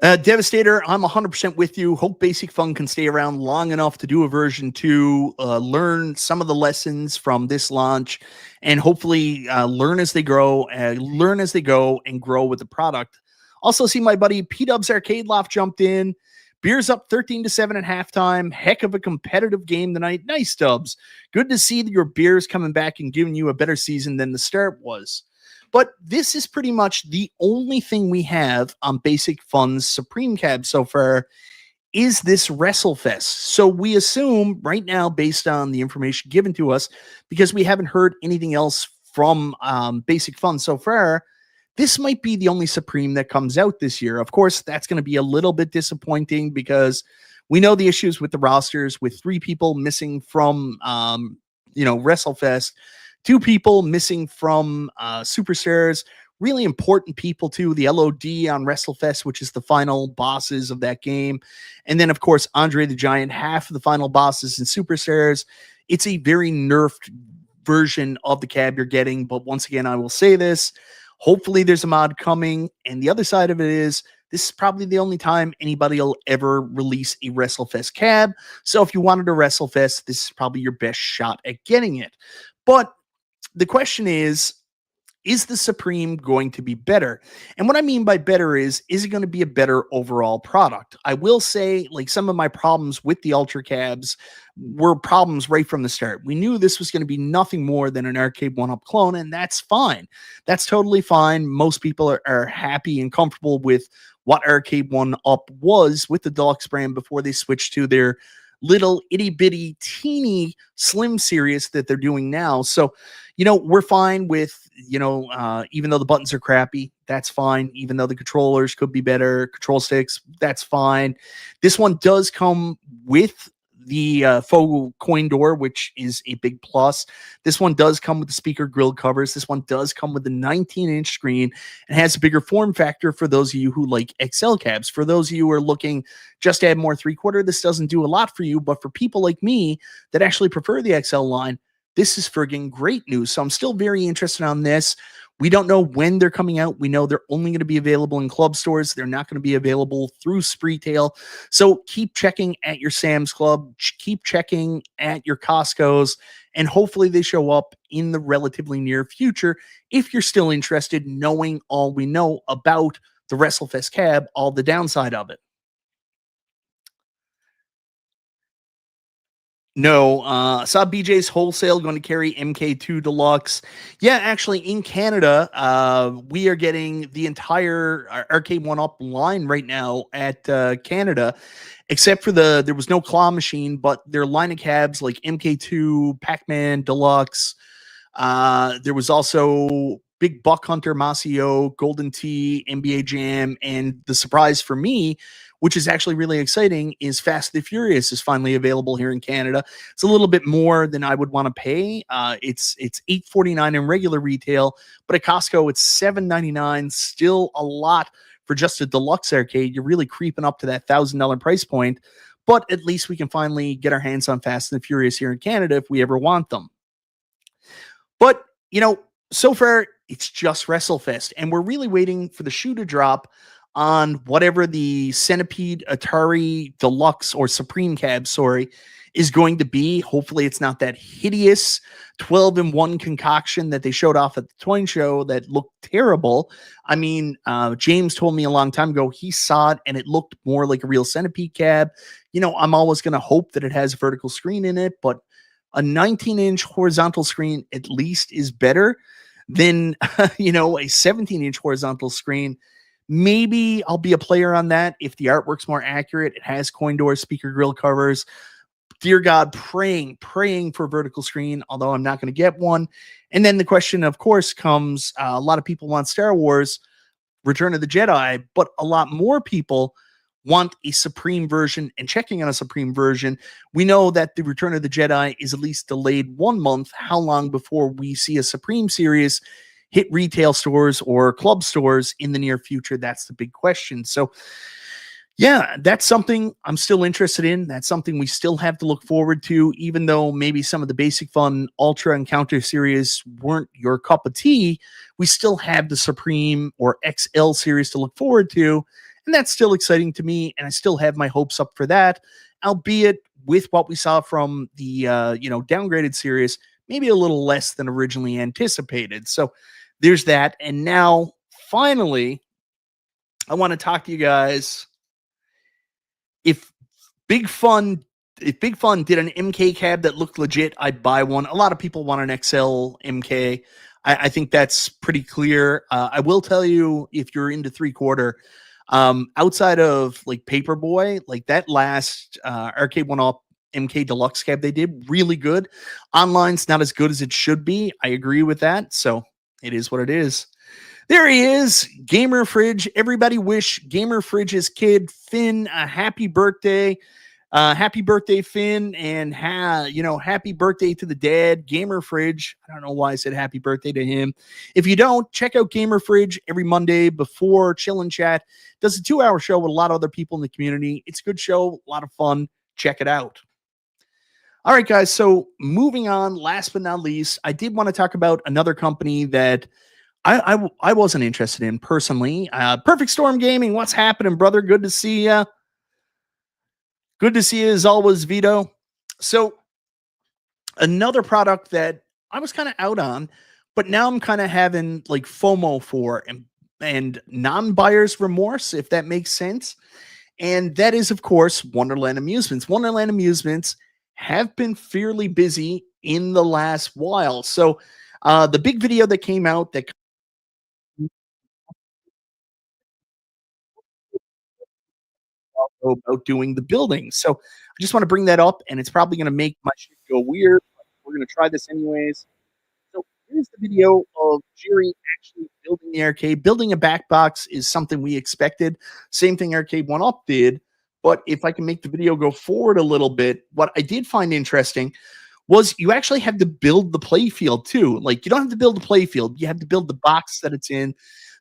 Devastator, I'm 100% with you. Hope Basic Fun can stay around long enough to do a version 2, learn some of the lessons from this launch, and hopefully learn as they go and grow with the product. Also, see my buddy P-Dubs Arcade Loft jumped in. Beers up 13-7 at halftime. Heck of a competitive game tonight. Nice, Dubs. Good to see that your beers coming back and giving you a better season than the start was. But this is pretty much the only thing we have on Basic Fun's Supreme Cab so far is this WrestleFest. So we assume right now, based on the information given to us, because we haven't heard anything else from Basic Fun so far, this might be the only Supreme that comes out this year. Of course, that's going to be a little bit disappointing because we know the issues with the rosters, with 3 people missing from, WrestleFest, 2 people missing from Superstars, really important people too, the LOD on WrestleFest, which is the final bosses of that game. And then, of course, Andre the Giant, half of the final bosses in Superstars. It's a very nerfed version of the cab you're getting. But once again, I will say this. Hopefully there's a mod coming. And the other side of it is, this is probably the only time anybody will ever release a WrestleFest cab. So if you wanted a WrestleFest, this is probably your best shot at getting it. But the question is the Supreme going to be better? And what I mean by better is it going to be a better overall product? I will say, like, some of my problems with the Ultra Cabs were problems right from the start. We knew this was going to be nothing more than an Arcade 1-Up clone, and that's fine. That's totally fine. Most people are happy and comfortable with what Arcade 1-Up was with the Deluxe brand before they switched to their little itty bitty teeny slim series that they're doing now. So, we're fine with, even though the buttons are crappy, that's fine. Even though the controllers could be better, control sticks, that's fine. This one does come with the faux coin door, which is a big plus. This one does come with the speaker grill covers. This one does come with a 19-inch screen and has a bigger form factor for those of you who like XL cabs. For those of you who are looking just to add more 3/4, this doesn't do a lot for you. But for people like me that actually prefer the XL line, this is friggin' great news. So I'm still very interested on this. We don't know when they're coming out. We know they're only going to be available in club stores. They're not going to be available through Spreetail. So keep checking at your Sam's Club. Keep checking at your Costco's. And hopefully they show up in the relatively near future if you're still interested, knowing all we know about the WrestleFest cab, all the downside of it. No, saw BJ's Wholesale going to carry MK2 Deluxe. Yeah, actually, in Canada, we are getting the entire Arcade 1-Up line right now at Canada, except for there was no claw machine, but their line of cabs like MK2, Pac-Man Deluxe. There was also Big Buck Hunter, Masio, Golden Tee, NBA Jam, and the surprise for me, which is actually really exciting, is Fast and the Furious is finally available here in Canada. It's a little bit more than I would want to pay. It's $8.49 in regular retail, but at Costco it's $7.99. Still a lot for just a deluxe arcade. You're really creeping up to that $1,000 price point, but at least we can finally get our hands on Fast and the Furious here in Canada if we ever want them. But, so far it's just WrestleFest, and we're really waiting for the shoe to drop on whatever the Centipede Atari Deluxe or Supreme cab, is going to be. Hopefully, it's not that hideous 12 in 1 concoction that they showed off at the toy show that looked terrible. I mean, James told me a long time ago he saw it and it looked more like a real Centipede cab. I'm always going to hope that it has a vertical screen in it, but a 19-inch horizontal screen at least is better than a 17-inch horizontal screen. Maybe I'll be a player on that if the artwork's more accurate. It has coin doors, speaker grill covers. Dear God, praying for a vertical screen, although I'm not going to get one. And then the question, of course, comes, a lot of people want Star Wars Return of the Jedi, but a lot more people want a Supreme version and checking on a Supreme version. We know that the Return of the Jedi is at least delayed 1 month. How long before we see a Supreme series hit retail stores or club stores in the near future? That's the big question. So yeah, that's something I'm still interested in. That's something we still have to look forward to, even though maybe some of the Basic Fun Ultra Encounter series weren't your cup of tea. We still have the Supreme or XL series to look forward to, and that's still exciting to me, and I still have my hopes up for that, albeit with what we saw from the downgraded series, maybe a little less than originally anticipated. So there's that, and now finally, I want to talk to you guys. If Big Fun if Big Fun did an MK cab that looked legit, I'd buy one. A lot of people want an XL MK. I think that's pretty clear. I will tell you, if you're into 3/4, outside of like Paperboy, like that last Arcade One Up MK Deluxe cab they did, really good. Online's not as good as it should be. I agree with that. So it is what it is. There he is, Gamer Fridge. Everybody wish Gamer Fridge's kid Finn a happy birthday. Happy birthday, Finn, and happy birthday to the dad, Gamer Fridge. I don't know why I said happy birthday to him. If you don't, check out Gamer Fridge every Monday before Chill and Chat. Does a 2-hour show with a lot of other people in the community. It's a good show, a lot of fun. Check it out. All right, guys. So moving on, last but not least, I did want to talk about another company that I wasn't interested in personally. Perfect Storm Gaming. What's happening, brother? Good to see you. Good to see you as always, Vito. So another product that I was kind of out on, but now I'm kind of having like FOMO for and non-buyer's remorse, if that makes sense. And that is, of course, Wonderland Amusements. Wonderland Amusements have been fairly busy in the last while. So the big video that came out that about doing the building. So I just want to bring that up, and it's probably going to make my shit go weird. But we're going to try this anyways. So here's the video of Jerry actually building the arcade. Building a back box is something we expected. Same thing Arcade One Up did. But if I can make the video go forward a little bit, what I did find interesting was you actually have to build the playfield too. Like, you don't have to build the playfield. You have to build the box that it's in.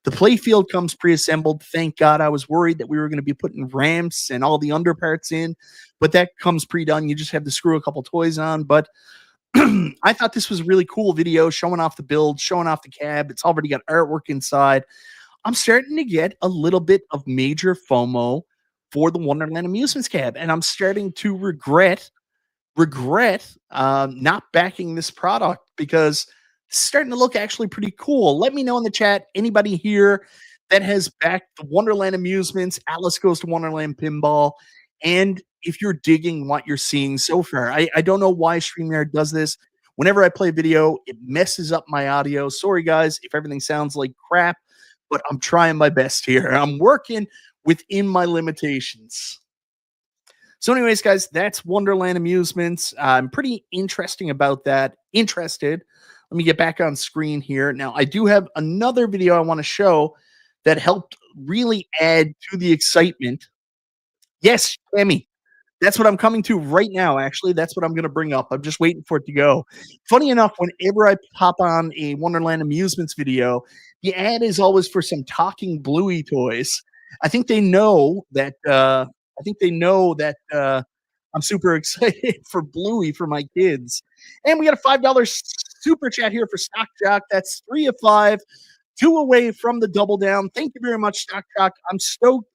The playfield comes pre-assembled. Thank God. I was worried that we were going to be putting ramps and all the underparts in, but that comes pre-done. You just have to screw a couple toys on. But I thought this was a really cool video showing off the build, showing off the cab. It's already got artwork inside. I'm starting to get a little bit of major FOMO for the Wonderland Amusements cab, and I'm starting to regret not backing this product because it's starting to look actually pretty cool. Let me know in the chat, anybody here that has backed the Wonderland Amusements, Alice Goes to Wonderland Pinball, and if you're digging what you're seeing so far. I don't know why StreamYard does this. Whenever I play video, it messes up my audio. Sorry, guys, if everything sounds like crap, but I'm trying my best here. I'm working within my limitations. So, anyways, guys, that's Wonderland Amusements. I'm pretty interesting about that. Interested. Let me get back on screen here. Now, I do have another video I want to show that helped really add to the excitement. Yes, Tammy. That's what I'm coming to right now, actually. That's what I'm going to bring up. I'm just waiting for it to go. Funny enough, whenever I pop on a Wonderland Amusements video, the ad is always for some talking Bluey toys. I think they know that I'm super excited for Bluey for my kids. And we got a $5 super chat here for Stock Jock. That's 3 of 5, 2 away from the double down. Thank you very much, Stock Jock. I'm stoked.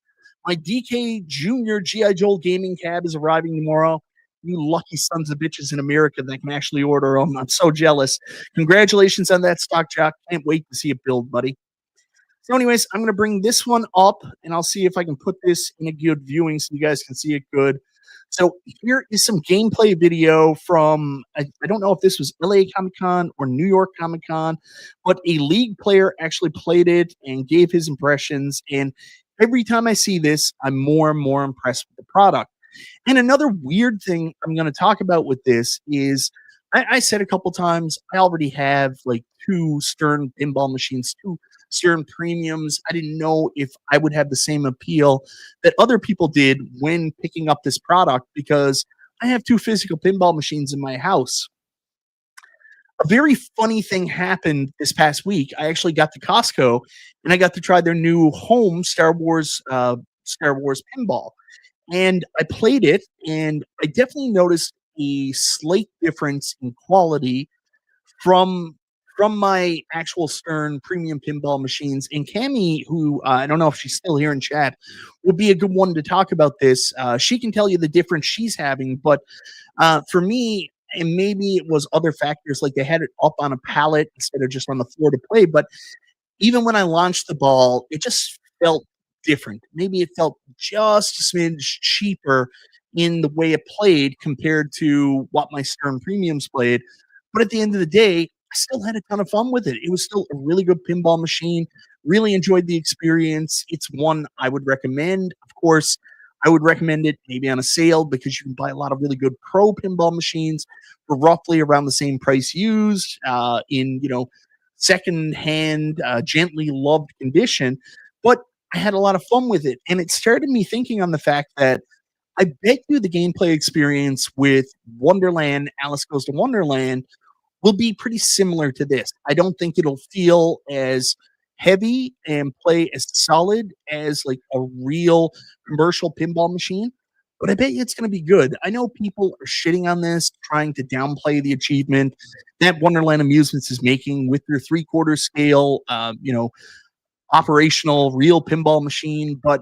My DK Junior G.I. Joel gaming cab is arriving tomorrow. You lucky sons of bitches in America that can actually order them. I'm so jealous. Congratulations on that stock, Jock. Can't wait to see it build, buddy. So, anyways, I'm gonna bring this one up, and I'll see if I can put this in a good viewing so you guys can see it good. So here is some gameplay video from I don't know if this was LA Comic Con or New York Comic Con, but a League player actually played it and gave his impressions. And every time I see this, I'm more and more impressed with the product. And another weird thing I'm going to talk about with this is I said a couple times I already have like two Stern pinball machines, two Stern premiums. I didn't know if I would have the same appeal that other people did when picking up this product because I have two physical pinball machines in my house. A very funny thing happened this past week. I actually got to Costco and I got to try their new home Star Wars pinball, and I played it, and I definitely noticed a slight difference in quality from my actual Stern premium pinball machines. And Cami, who I don't know if she's still here in chat, would be a good one to talk about this. She can tell you the difference she's having, but for me, and maybe it was other factors like they had it up on a pallet instead of just on the floor to play. But even when I launched the ball, it just felt different. Maybe it felt just a smidge cheaper in the way it played compared to what my Stern Premiums played. But at the end of the day, I still had a ton of fun with it. It was still a really good pinball machine. Really enjoyed the experience. It's one I would recommend. Of course, I would recommend it maybe on a sale because you can buy a lot of really good pro pinball machines for roughly around the same price used in secondhand, gently loved condition. But I had a lot of fun with it. And it started me thinking on the fact that I bet you the gameplay experience with Wonderland, Alice Goes to Wonderland, will be pretty similar to this. I don't think it'll feel as heavy and play as solid as like a real commercial pinball machine, but I bet you it's going to be good. I know people are shitting on this, trying to downplay the achievement that Wonderland Amusements is making with their three-quarter scale, operational real pinball machine. But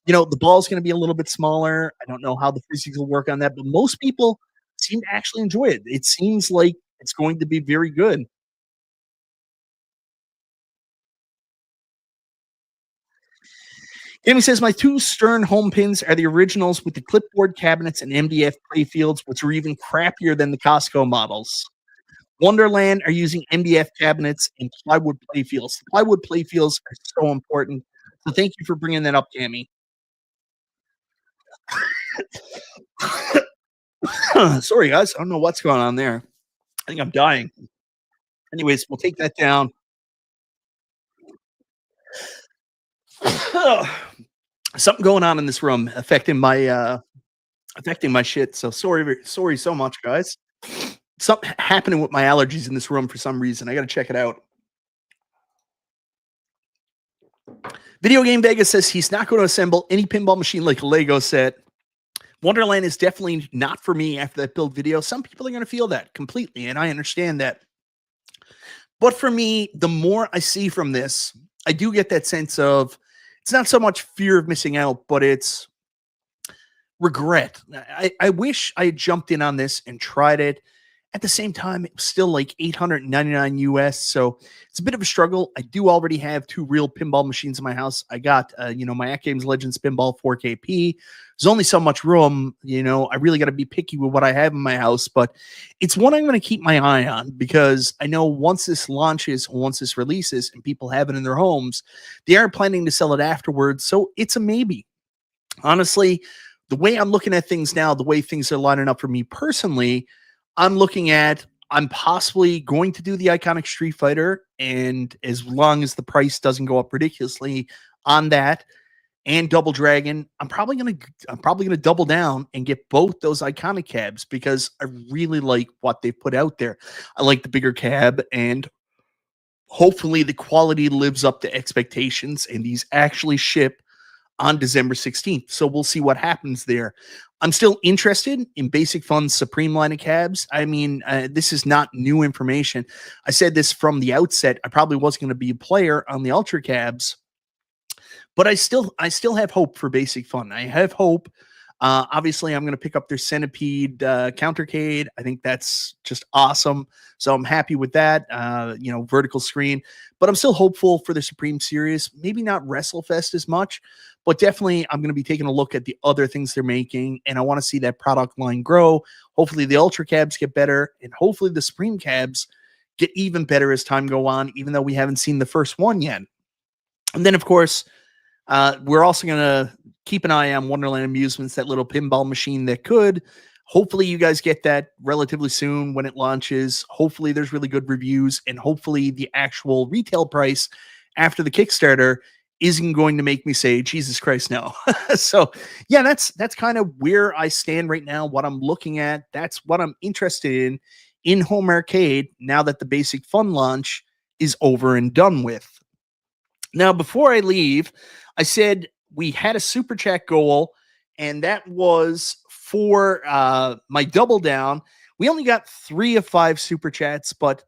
the ball's going to be a little bit smaller. I don't know how the physics will work on that, but most people seem to actually enjoy it. It seems like it's going to be very good. Jamie says, my two Stern home pins are the originals with the clipboard cabinets and MDF playfields, which are even crappier than the Costco models. Wonderland are using MDF cabinets and plywood playfields. The plywood playfields are so important. So thank you for bringing that up, Tammy. Sorry, guys. I don't know what's going on there. I think I'm dying. Anyways, we'll take that down. Something going on in this room affecting my shit. So sorry so much, guys. Something happening with my allergies in this room for some reason. I got to check it out. Video Game Vegas says he's not going to assemble any pinball machine like a Lego set. Wonderland is definitely not for me after that build video. Some people are going to feel that completely, and I understand that. But for me, the more I see from this, I do get that sense of it's not so much fear of missing out, but it's regret. I wish I had jumped in on this and tried it. At the same time, it was still like $899 US, so it's a bit of a struggle. I do already have two real pinball machines in my house. I got, my At Games Legends Pinball 4KP. There's only so much room. I really got to be picky with what I have in my house, but it's one I'm going to keep my eye on because I know once this launches, once this releases, and people have it in their homes, they are planning to sell it afterwards. So it's a maybe. Honestly, the way I'm looking at things now, the way things are lining up for me personally, I'm possibly going to do the iconic Street Fighter, and as long as the price doesn't go up ridiculously on that, and Double Dragon, I'm probably gonna double down and get both those iconic cabs because I really like what they've put out there. I like the bigger cab, and hopefully the quality lives up to expectations, and these actually ship on December 16th. So we'll see what happens there. I'm still interested in Basic Fun's Supreme line of cabs. I mean, this is not new information. I said this from the outset. I probably wasn't going to be a player on the Ultra cabs, but I still have hope for Basic Fun. I have hope Obviously, I'm going to pick up their Centipede countercade. I think that's just awesome. So I'm happy with that. Vertical screen, but I'm still hopeful for the Supreme Series. Maybe not WrestleFest as much, but definitely I'm going to be taking a look at the other things they're making, and I want to see that product line grow. Hopefully the Ultra cabs get better, and hopefully the Supreme cabs get even better as time go on, even though we haven't seen the first one yet. And then, of course, we're also going to keep an eye on Wonderland Amusements, that little pinball machine that could. Hopefully you guys get that relatively soon when it launches. Hopefully there's really good reviews, and hopefully the actual retail price after the Kickstarter isn't going to make me say, Jesus Christ, no. So yeah, that's kind of where I stand right now, what I'm looking at. That's what I'm interested in home arcade, now that the Basic Fun launch is over and done with. Now, before I leave, I said we had a super chat goal, and that was for my double down. We only got 3 of 5 super chats, but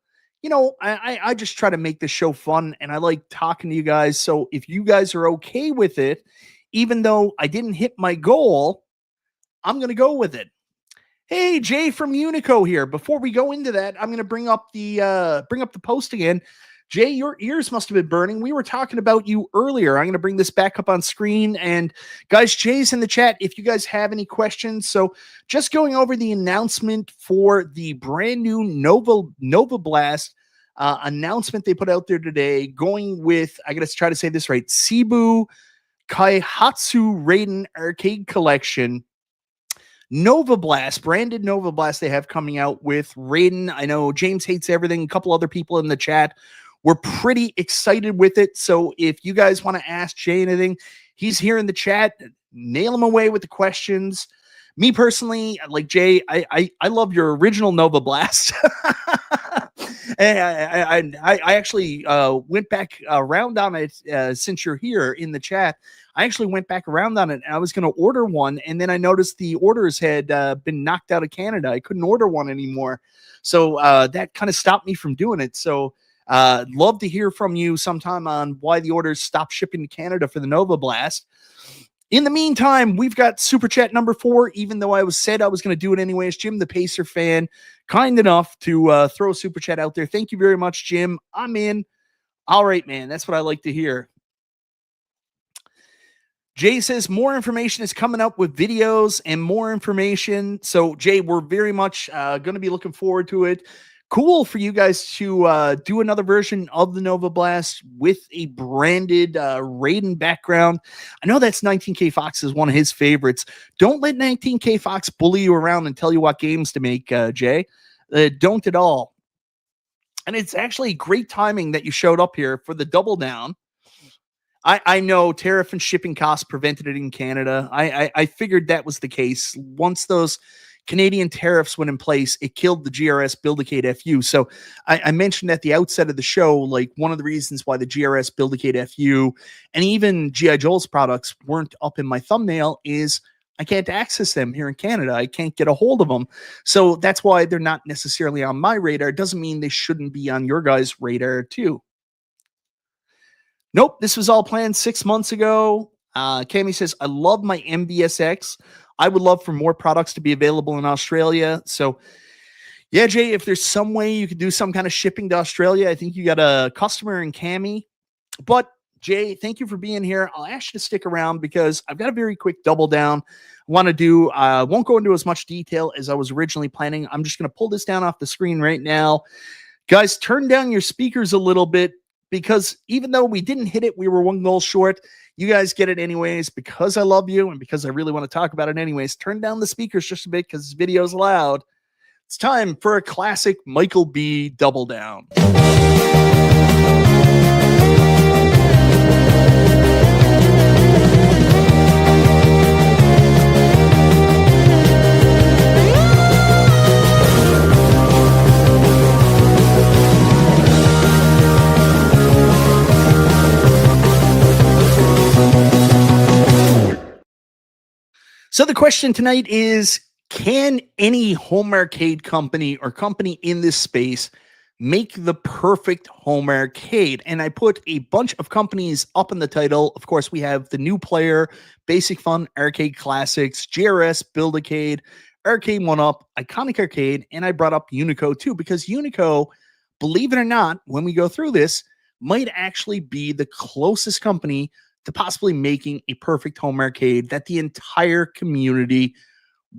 I just try to make the show fun, and I like talking to you guys. So if you guys are okay with it, even though I didn't hit my goal, I'm going to go with it. Hey, Jay from Unico here. Before we go into that, I'm going to bring up the post again. Jay, your ears must have been burning. We were talking about you earlier. I'm going to bring this back up on screen. And guys, Jay's in the chat if you guys have any questions. So just going over the announcement for the brand new Nova Blast announcement they put out there today, going with, I got to try to say this right, Cebu Kaihatsu Raiden Arcade Collection. Nova Blast, branded Nova Blast they have coming out with Raiden. I know James hates everything. A couple other people in the chat were pretty excited with it. So if you guys want to ask Jay anything, he's here in the chat. Nail him away with the questions. Me personally, like Jay, I love your original Nova Blast. And I actually went back around on it since you're here in the chat. I actually went back around on it, and I was going to order one, and then I noticed the orders had been knocked out of Canada. I couldn't order one anymore. So that kind of stopped me from doing it. So love to hear from you sometime on why the orders stopped shipping to Canada for the Nova Blast. In the meantime, we've got Super Chat number 4, even though I said I was going to do it anyways. Jim, the Pacer fan, kind enough to throw a Super Chat out there. Thank you very much, Jim. I'm in. All right, man. That's what I like to hear. Jay says more information is coming up with videos and more information. So, Jay, we're very much going to be looking forward to it. Cool for you guys to do another version of the Nova Blast with a branded Raiden background. I know that's 19K Fox is one of his favorites. Don't let 19K Fox bully you around and tell you what games to make, Jay. Don't at all. And it's actually great timing that you showed up here for the double down. I know tariff and shipping costs prevented it in Canada. I figured that was the case. Once those Canadian tariffs went in place, it killed the GRS Build-A-Cade FU. So I mentioned at the outset of the show, like one of the reasons why the GRS Build-A-Cade FU and even G.I. Joe's products weren't up in my thumbnail is I can't access them here in Canada. I can't get a hold of them. So that's why they're not necessarily on my radar. It doesn't mean they shouldn't be on your guys' radar too. Nope, this was all planned 6 months ago. Cami says, I love my MVSX. I would love for more products to be available in Australia. So, yeah, Jay, if there's some way you could do some kind of shipping to Australia, I think you got a customer in Cami. But, Jay, thank you for being here. I'll ask you to stick around because I've got a very quick double down. I want to do, won't go into as much detail as I was originally planning. I'm just going to pull this down off the screen right now. Guys, turn down your speakers a little bit, because even though we didn't hit it, we were 1 goal short. You guys get it anyways because I love you and because I really want to talk about it anyways. Turn down the speakers just a bit because this video is loud. It's time for a classic Michael B. double down. So the question tonight is, can any home arcade company or company in this space make the perfect home arcade. And I put a bunch of companies up in the title. Of course, we have the New Player, Basic Fun, Arcade Classics, GRS, Build-A-Cade, Arcade 1-Up, Iconic Arcade, and I brought up Unico too, because Unico, believe it or not, when we go through this, might actually be the closest company to possibly making a perfect home arcade that the entire community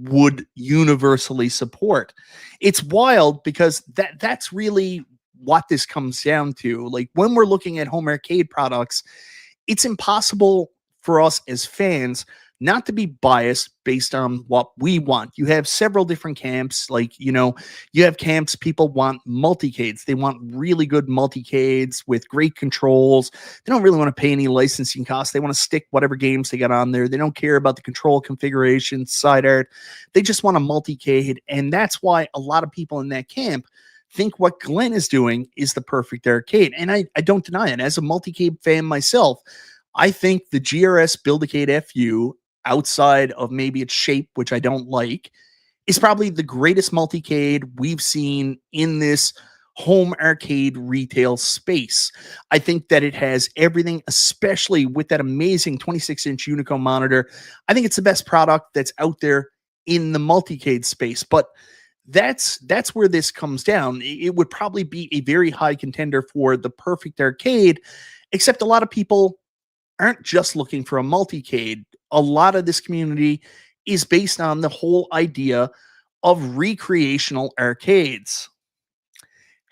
would universally support. It's wild because that's really what this comes down to. Like when we're looking at home arcade products, it's impossible for us as fans not to be biased based on what we want. You have several different camps. Like, you have camps, people want multicades. They want really good multicades with great controls. They don't really want to pay any licensing costs. They want to stick whatever games they got on there. They don't care about the control configuration, side art. They just want a multicade. And that's why a lot of people in that camp think what Glenn is doing is the perfect arcade. And I don't deny it. As a multicade fan myself, I think the GRS Build-A-Cade FU, outside of maybe its shape, which I don't like, is probably the greatest multicade we've seen in this home arcade retail space. I think that it has everything, especially with that amazing 26-inch Unico monitor. I think it's the best product that's out there in the multicade space. But that's where this comes down. It would probably be a very high contender for the perfect arcade, except a lot of people aren't just looking for a multicade. A lot of this community is based on the whole idea of recreational arcades.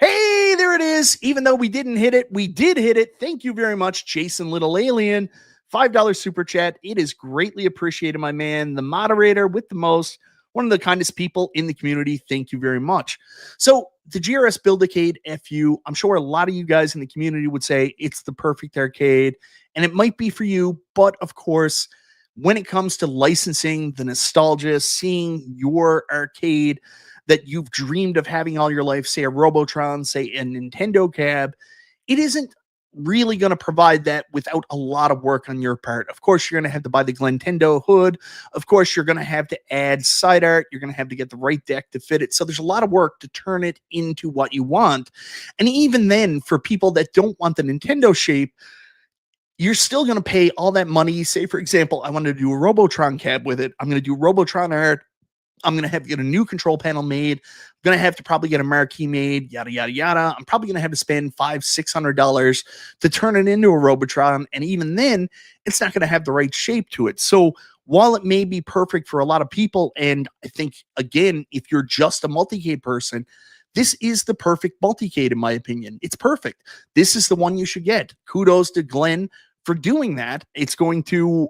Hey, there it is. Even though we didn't hit it, we did hit it. Thank you very much, Jason Little Alien. $5 super chat. It is greatly appreciated, my man. The moderator with the most, one of the kindest people in the community. Thank you very much. So the GRS Build-A-Cade FU, I'm sure a lot of you guys in the community would say it's the perfect arcade, and it might be for you, but of course, when it comes to licensing, the nostalgia, seeing your arcade that you've dreamed of having all your life, say a Robotron, say a Nintendo cab, it isn't really going to provide that without a lot of work on your part. Of course, you're going to have to buy the Glintendo hood. Of course, you're going to have to add side art. You're going to have to get the right deck to fit it. So there's a lot of work to turn it into what you want. And even then, for people that don't want the Nintendo shape, you're still going to pay all that money. Say, for example, I wanted to do a Robotron cab with it. I'm going to do Robotron art. I'm going to have to get a new control panel made. I'm going to have to probably get a marquee made, yada, yada, yada. I'm probably going to have to spend $500-$600 to turn it into a Robotron. And even then, it's not going to have the right shape to it. So while it may be perfect for a lot of people, and I think, again, if you're just a multicade person, this is the perfect multicade, in my opinion. It's perfect. This is the one you should get. Kudos to Glenn for doing that. It's going to,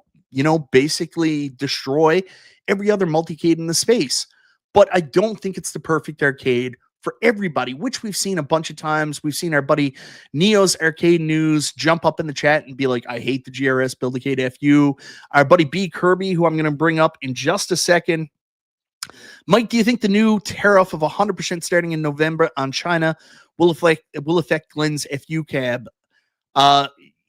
basically destroy every other multicade in the space. But I don't think it's the perfect arcade for everybody, which we've seen a bunch of times. We've seen our buddy Neo's Arcade News jump up in the chat and be like, I hate the GRS Build-A-Cade FU. Our buddy B Kirby, who I'm going to bring up in just a second. Mike, do you think the new tariff of 100% starting in November on China will affect Glenn's FU cab?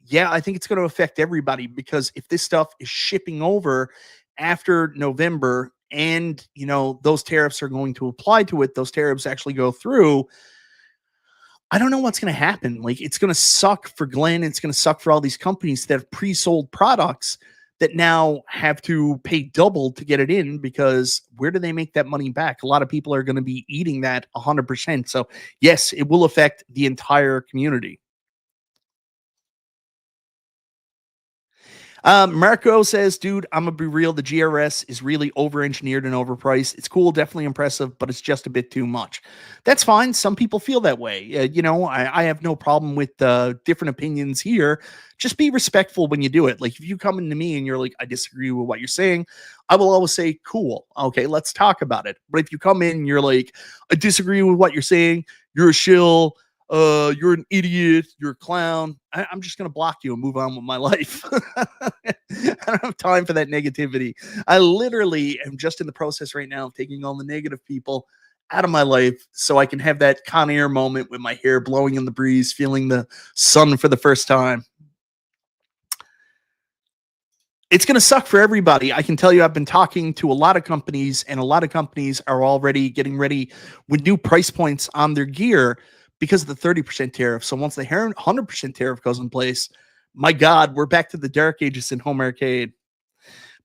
Yeah, I think it's going to affect everybody, because if this stuff is shipping over after November and, those tariffs are going to apply to it, those tariffs actually go through, I don't know what's going to happen. Like, it's going to suck for Glenn. It's going to suck for all these companies that have pre-sold products that now have to pay double to get it in, because where do they make that money back? A lot of people are going to be eating that 100%. So yes, it will affect the entire community. Marco says, dude, I'm gonna be real. The GRS is really over-engineered and overpriced. It's cool, definitely impressive, but it's just a bit too much. That's fine. Some people feel that way. I have no problem with different opinions here. Just be respectful when you do it. Like, if you come into me and you're like, I disagree with what you're saying, I will always say, cool. Okay, let's talk about it. But if you come in and you're like, I disagree with what you're saying, you're a shill, you're an idiot, you're a clown, I'm just going to block you and move on with my life. I don't have time for that negativity. I literally am just in the process right now of taking all the negative people out of my life so I can have that Con Air moment with my hair blowing in the breeze, feeling the sun for the first time. It's going to suck for everybody. I can tell you, I've been talking to a lot of companies, and a lot of companies are already getting ready with new price points on their gear, because of the 30% tariff. So once the 100% tariff goes in place, my God, we're back to the dark ages in home arcade.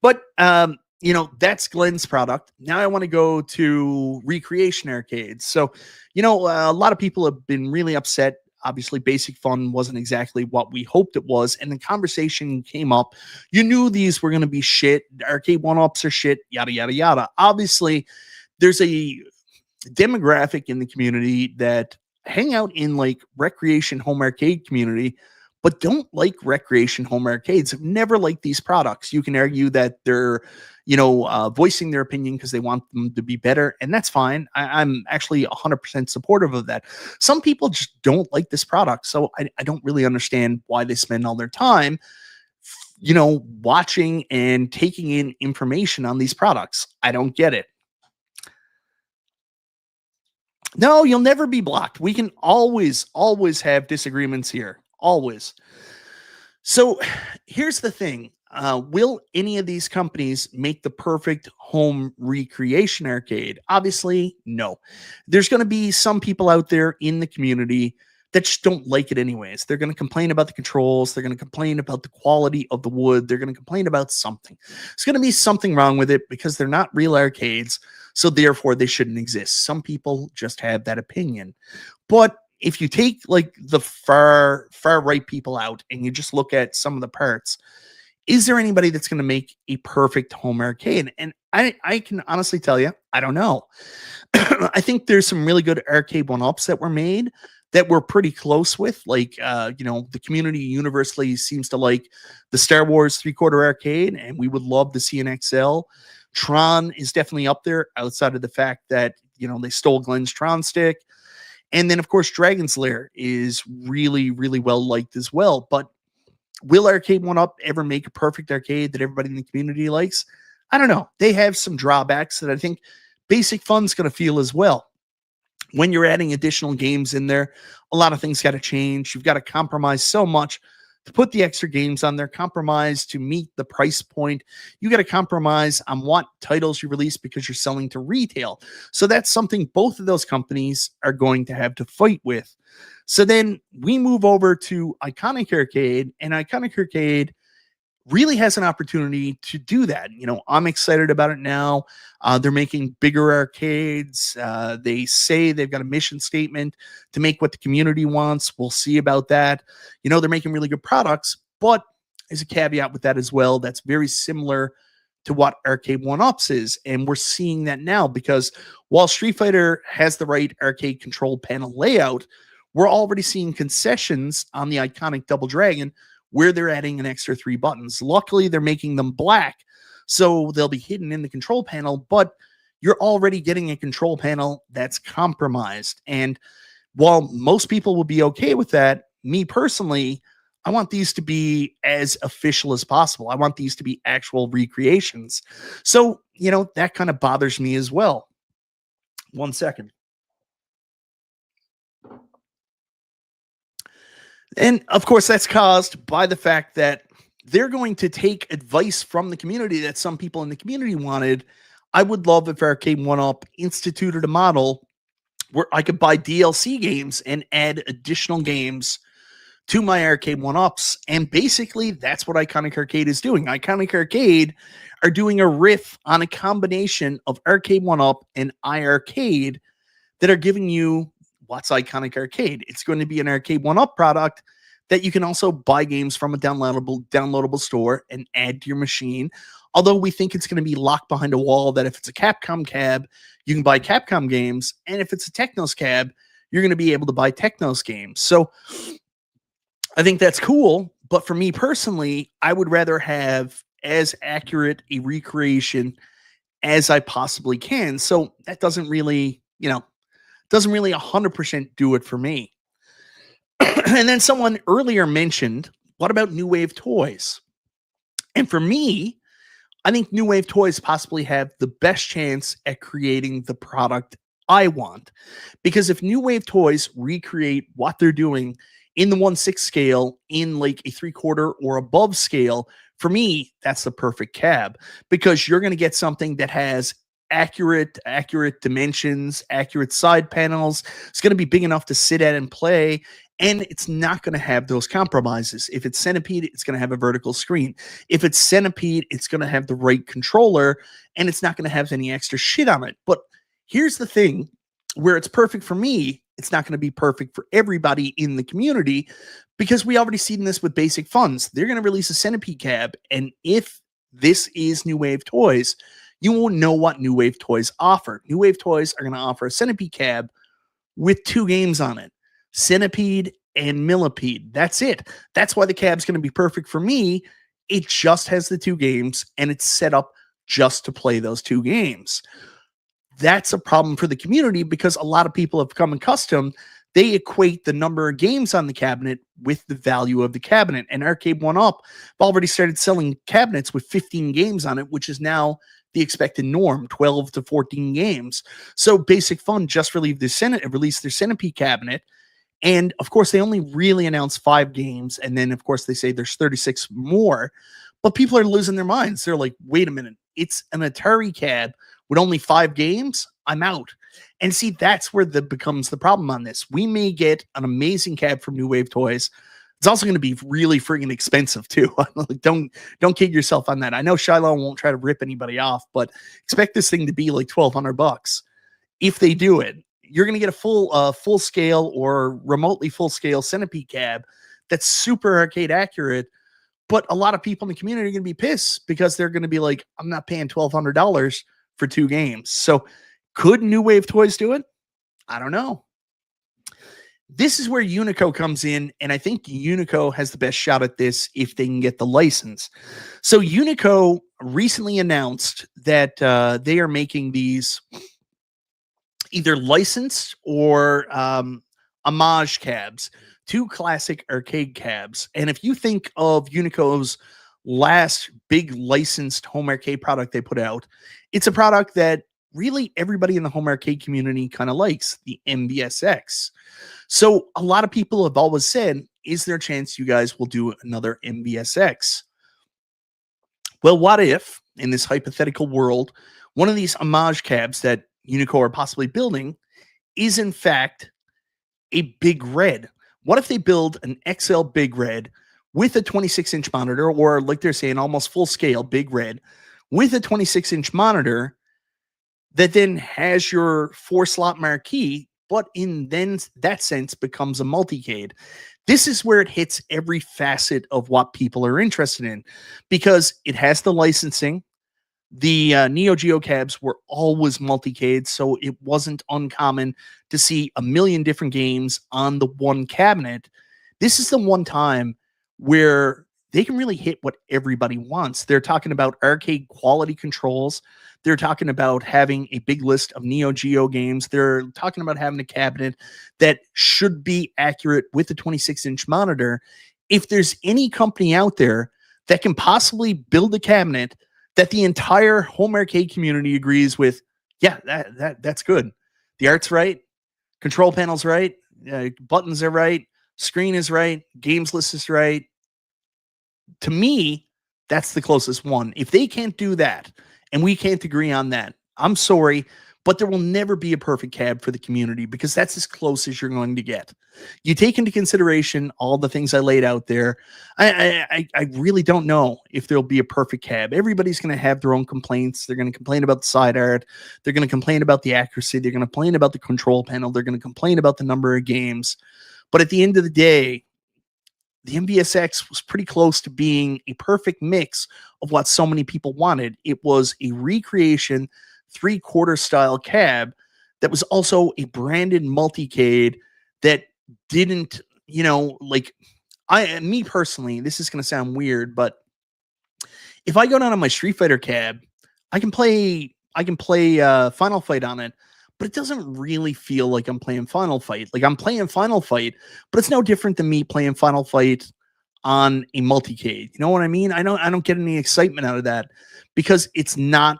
But that's Glenn's product. Now I want to go to recreation arcades. So, a lot of people have been really upset. Obviously, Basic Fun wasn't exactly what we hoped it was. And the conversation came up. You knew these were going to be shit. Arcade one-ups are shit, yada, yada, yada. Obviously, there's a demographic in the community that hang out in like recreation home arcade community, but don't like recreation home arcades, have never liked these products. You can argue that they're, voicing their opinion because they want them to be better, and that's fine. I'm actually 100% supportive of that. Some people just don't like this product, so I don't really understand why they spend all their time, watching and taking in information on these products. I don't get it. No, you'll never be blocked. We can always have disagreements here. Always. So here's the thing. Will any of these companies make the perfect home recreation arcade? Obviously, no. There's going to be some people out there in the community that just don't like it anyways. They're going to complain about the controls. They're going to complain about the quality of the wood. They're going to complain about something. There's going to be something wrong with it because they're not real arcades. So therefore, they shouldn't exist. Some people just have that opinion. But if you take like the far right people out and you just look at some of the parts, is there anybody that's going to make a perfect home arcade? And I can honestly tell you, I don't know. I think there's some really good arcade one-ups that were made that we're pretty close with. Like, the community universally seems to like the Star Wars 3/4 arcade, and we would love to see an XL. Tron is definitely up there outside of the fact that, they stole Glenn's Tron stick. And then, of course, Dragon's Lair is really, really well liked as well. But will Arcade 1-Up ever make a perfect arcade that everybody in the community likes? I don't know. They have some drawbacks that I think Basic Fun's going to feel as well. When you're adding additional games in there, a lot of things got to change. You've got to compromise so much to put the extra games on there, compromise to meet the price point. You got to compromise on what titles you release because you're selling to retail. So that's something both of those companies are going to have to fight with. So then we move over to Iconic Arcade, and Iconic Arcade really has an opportunity to do that. I'm excited about it now. They're making bigger arcades. They say they've got a mission statement to make what the community wants. We'll see about that. They're making really good products, but there's a caveat with that as well. That's very similar to what Arcade 1-Ups is. And we're seeing that now because while Street Fighter has the right arcade control panel layout, we're already seeing concessions on the Iconic Double Dragon where they're adding an extra 3 buttons. Luckily, they're making them black, so they'll be hidden in the control panel, but you're already getting a control panel that's compromised. And while most people will be okay with that, me personally, I want these to be as official as possible. I want these to be actual recreations. So, that kind of bothers me as well. 1 second. And of course, that's caused by the fact that they're going to take advice from the community that some people in the community wanted. I would love if Arcade 1-Up instituted a model where I could buy DLC games and add additional games to my Arcade 1-Ups. And basically, that's what Iconic Arcade is doing. Iconic Arcade are doing a riff on a combination of Arcade 1-Up and iArcade that are giving you what's Iconic Arcade. It's going to be an Arcade 1-Up product that you can also buy games from a downloadable store and add to your machine. Although we think it's going to be locked behind a wall, that if it's a Capcom cab, you can buy Capcom games. And if it's a Technos cab, you're going to be able to buy Technos games. So I think that's cool. But for me personally, I would rather have as accurate a recreation as I possibly can. So that doesn't really 100% do it for me. And then someone earlier mentioned, what about New Wave Toys? And for me, I think New Wave Toys possibly have the best chance at creating the product I want. Because if New Wave Toys recreate what they're doing in the 1/6 scale, in like a 3/4 or above scale, for me, that's the perfect cab. Because you're going to get something that has accurate dimensions, accurate side panels. It's going to be big enough to sit at and play, and it's not going to have those compromises. If it's Centipede, it's going to have a vertical screen. If it's Centipede, it's going to have the right controller, and it's not going to have any extra shit on it. But here's the thing, where it's perfect for me, it's not going to be perfect for everybody in the community, because we already seen this with Basic Funds. They're going to release a Centipede cab, and if this is New Wave Toys, you won't know what New Wave Toys offer. New Wave Toys are going to offer a Centipede cab with 2 games on it, Centipede and Millipede. That's it. That's why the cab's going to be perfect for me. It just has the 2 games, and it's set up just to play those 2 games. That's a problem for the community, because a lot of people have become accustomed. They equate the number of games on the cabinet with the value of the cabinet. And Arcade 1-Up already started selling cabinets with 15 games on it, which is now the expected norm, 12 to 14 games. So Basic Fun just released their Centipede cabinet. And of course, they only really announced 5 games. And then, of course, they say there's 36 more. But people are losing their minds. They're like, wait a minute, it's an Atari cab with only 5 games? I'm out. And see, that's where becomes the problem on this. We may get an amazing cab from New Wave Toys. It's also going to be really friggin' expensive too. Don't kid yourself on that. I know Shiloh won't try to rip anybody off, but expect this thing to be like $1,200 if they do it. You're going to get a full scale or remotely full scale Centipede cab that's super arcade accurate. But a lot of people in the community are going to be pissed, because they're going to be like, I'm not paying $1,200 for 2 games. So could New Wave Toys do it? I don't know. This is where Unico comes in, and I think Unico has the best shot at this if they can get the license. So Unico recently announced that they are making these either licensed or homage cabs, 2 classic arcade cabs. And if you think of Unico's last big licensed home arcade product they put out, it's a product that really everybody in the home arcade community kind of likes, the MVSX. So a lot of people have always said, is there a chance you guys will do another MVSX? Well, what if, in this hypothetical world, one of these homage cabs that Unico are possibly building is in fact a Big Red? What if they build an XL Big Red with a 26-inch monitor, or like they're saying, almost full scale Big Red with a 26-inch monitor that then has your 4-slot marquee, but in then that sense becomes a multicade? This is where it hits every facet of what people are interested in, because it has the licensing. The Neo Geo cabs were always multicades, so it wasn't uncommon to see a million different games on the one cabinet. This is the one time where they can really hit what everybody wants. They're talking about arcade quality controls. They're talking about having a big list of Neo Geo games. They're talking about having a cabinet that should be accurate with a 26-inch monitor. If there's any company out there that can possibly build a cabinet that the entire home arcade community agrees with, yeah, that's good. The art's right, control panel's right, buttons are right, screen is right, games list is right. To me, that's the closest one. If they can't do that, and we can't agree on that, I'm sorry, but there will never be a perfect cab for the community, because that's as close as you're going to get. You take into consideration all the things I laid out there. I really don't know if there'll be a perfect cab. Everybody's going to have their own complaints. They're going to complain about the side art. They're going to complain about the accuracy. They're going to complain about the control panel. They're going to complain about the number of games. But at the end of the day, the MVSX was pretty close to being a perfect mix of what so many people wanted. It was a recreation 3/4 style cab that was also a branded multicade that didn't, like, me personally, this is going to sound weird, but if I go down on my Street Fighter cab, I can play Final Fight on it, but it doesn't really feel like I'm playing Final Fight. Like, I'm playing Final Fight, but it's no different than me playing Final Fight on a multicade. You know what I mean? I don't get any excitement out of that, because it's not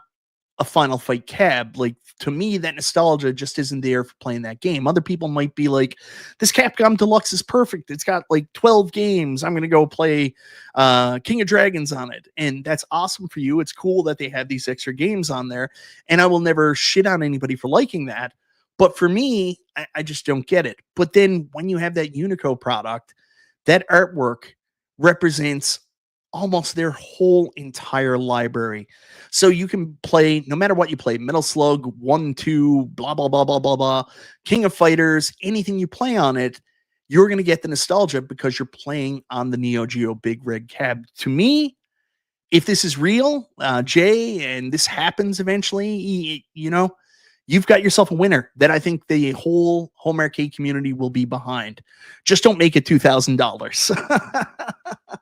a Final Fight cab. Like, to me, that nostalgia just isn't there for playing that game. Other people might be like, this Capcom Deluxe is perfect. It's got like 12 games. I'm going to go play King of Dragons on it. And that's awesome for you. It's cool that they have these extra games on there. And I will never shit on anybody for liking that. But for me, I just don't get it. But then when you have that Unico product, that artwork represents almost their whole entire library. So you can play, no matter what you play, Metal Slug 1, 2, blah, blah, blah, blah, blah, blah, King of Fighters, anything you play on it, you're going to get the nostalgia because you're playing on the Neo Geo Big Red Cab. To me, if this is real, Jay, and this happens eventually, you've got yourself a winner that I think the whole home arcade community will be behind. Just don't make it $2,000.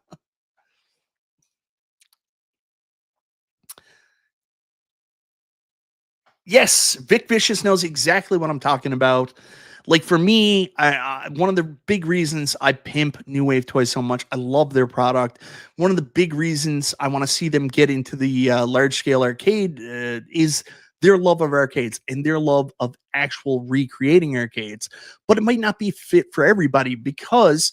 Yes, Vic Vicious knows exactly what I'm talking about. Like, for me, one of the big reasons I pimp New Wave Toys so much, I love their product. One of the big reasons I want to see them get into the large scale arcade is their love of arcades and their love of actual recreating arcades. But it might not be fit for everybody because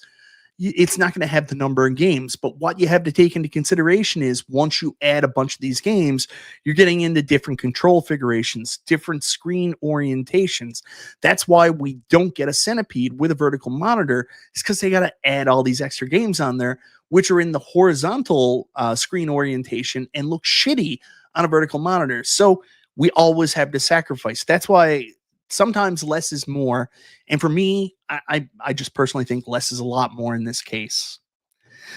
it's not going to have the number of games. But what you have to take into consideration is once you add a bunch of these games, you're getting into different control figurations, different screen orientations. That's why we don't get a Centipede with a vertical monitor. It's because they got to add all these extra games on there, which are in the horizontal screen orientation and look shitty on a vertical monitor. So we always have to sacrifice. That's why sometimes less is more. And for me, I just personally think less is a lot more in this case.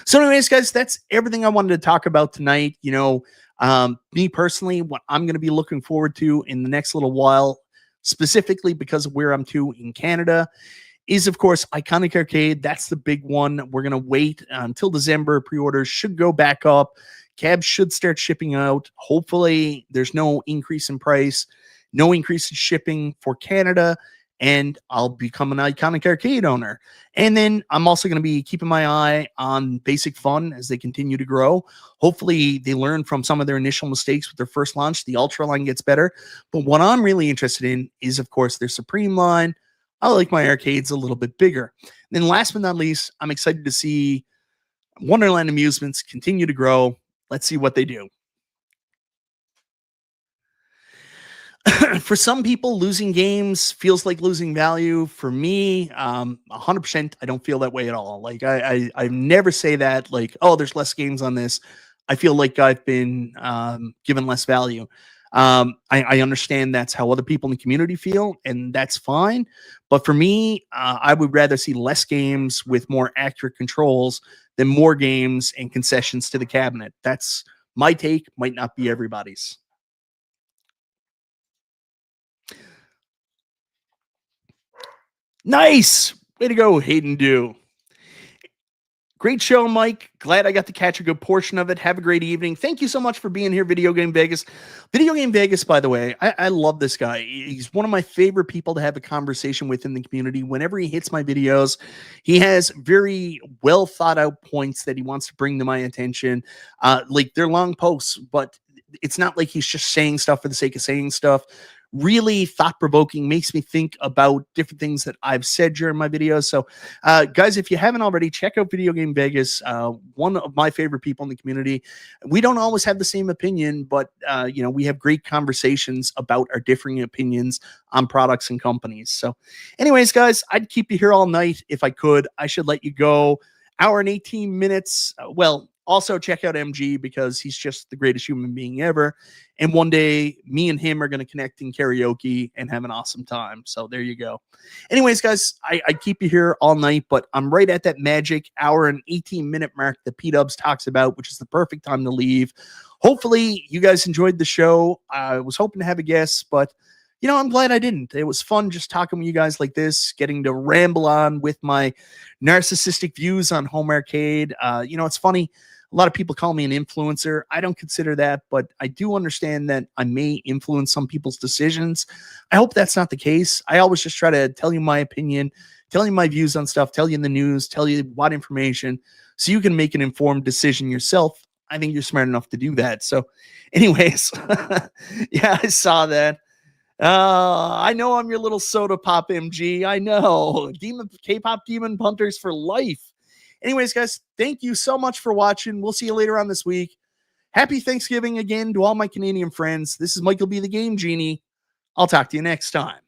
So anyways, guys, that's everything I wanted to talk about tonight. Me personally, what I'm going to be looking forward to in the next little while, specifically because of where I'm to in Canada, is, of course, Iconic Arcade. That's the big one. We're going to wait until December. Pre-orders should go back up. Cabs should start shipping out. Hopefully, there's no increase in price, no increase in shipping for Canada, and I'll become an Iconic Arcade owner. And then I'm also going to be keeping my eye on Basic Fun as they continue to grow. Hopefully, they learn from some of their initial mistakes with their first launch. The Ultra line gets better. But what I'm really interested in is, of course, their Supreme line. I like my arcades a little bit bigger. And then last but not least, I'm excited to see Wonderland Amusements continue to grow. Let's see what they do. For some people, losing games feels like losing value. For me, 100%, I don't feel that way at all. Like, I never say that, like, oh, there's less games on this. I feel like I've been given less value. I understand that's how other people in the community feel, and that's fine. But for me, I would rather see less games with more accurate controls than more games and concessions to the cabinet. That's my take, might not be everybody's. Nice. Way to go, Hayden Dew. Great show, Mike. Glad I got to catch a good portion of it. Have a great evening. Thank you so much for being here, Video Game Vegas. Video Game Vegas, by the way, I love this guy. He's one of my favorite people to have a conversation with in the community. Whenever he hits my videos, he has very well thought out points that he wants to bring to my attention. Like, they're long posts, but it's not like he's just saying stuff for the sake of saying stuff. Really thought-provoking, makes me think about different things that I've said during my videos. So, guys, if you haven't already, check out Video Game Vegas, one of my favorite people in the community. We don't always have the same opinion, but, we have great conversations about our differing opinions on products and companies. So, anyways, guys, I'd keep you here all night if I could. I should let you go. Hour and 18 minutes. Also check out MG because he's just the greatest human being ever. And one day, me and him are going to connect in karaoke and have an awesome time. So there you go. Anyways, guys, I keep you here all night, but I'm right at that magic hour and 18-minute mark that P-Dubs talks about, which is the perfect time to leave. Hopefully, you guys enjoyed the show. I was hoping to have a guest, but I'm glad I didn't. It was fun just talking with you guys like this, getting to ramble on with my narcissistic views on home arcade. It's funny. A lot of people call me an influencer. I don't consider that, but I do understand that I may influence some people's decisions. I hope that's not the case. I always just try to tell you my opinion, tell you my views on stuff, tell you the news, tell you what information, so you can make an informed decision yourself I think you're smart enough to do that. So, anyways, yeah, I saw that. I know I'm your little soda pop MG. I know. K-pop demon punters for life. Anyways, guys, thank you so much for watching. We'll see you later on this week. Happy Thanksgiving again to all my Canadian friends. This is Michael B. the Game Genie. I'll talk to you next time.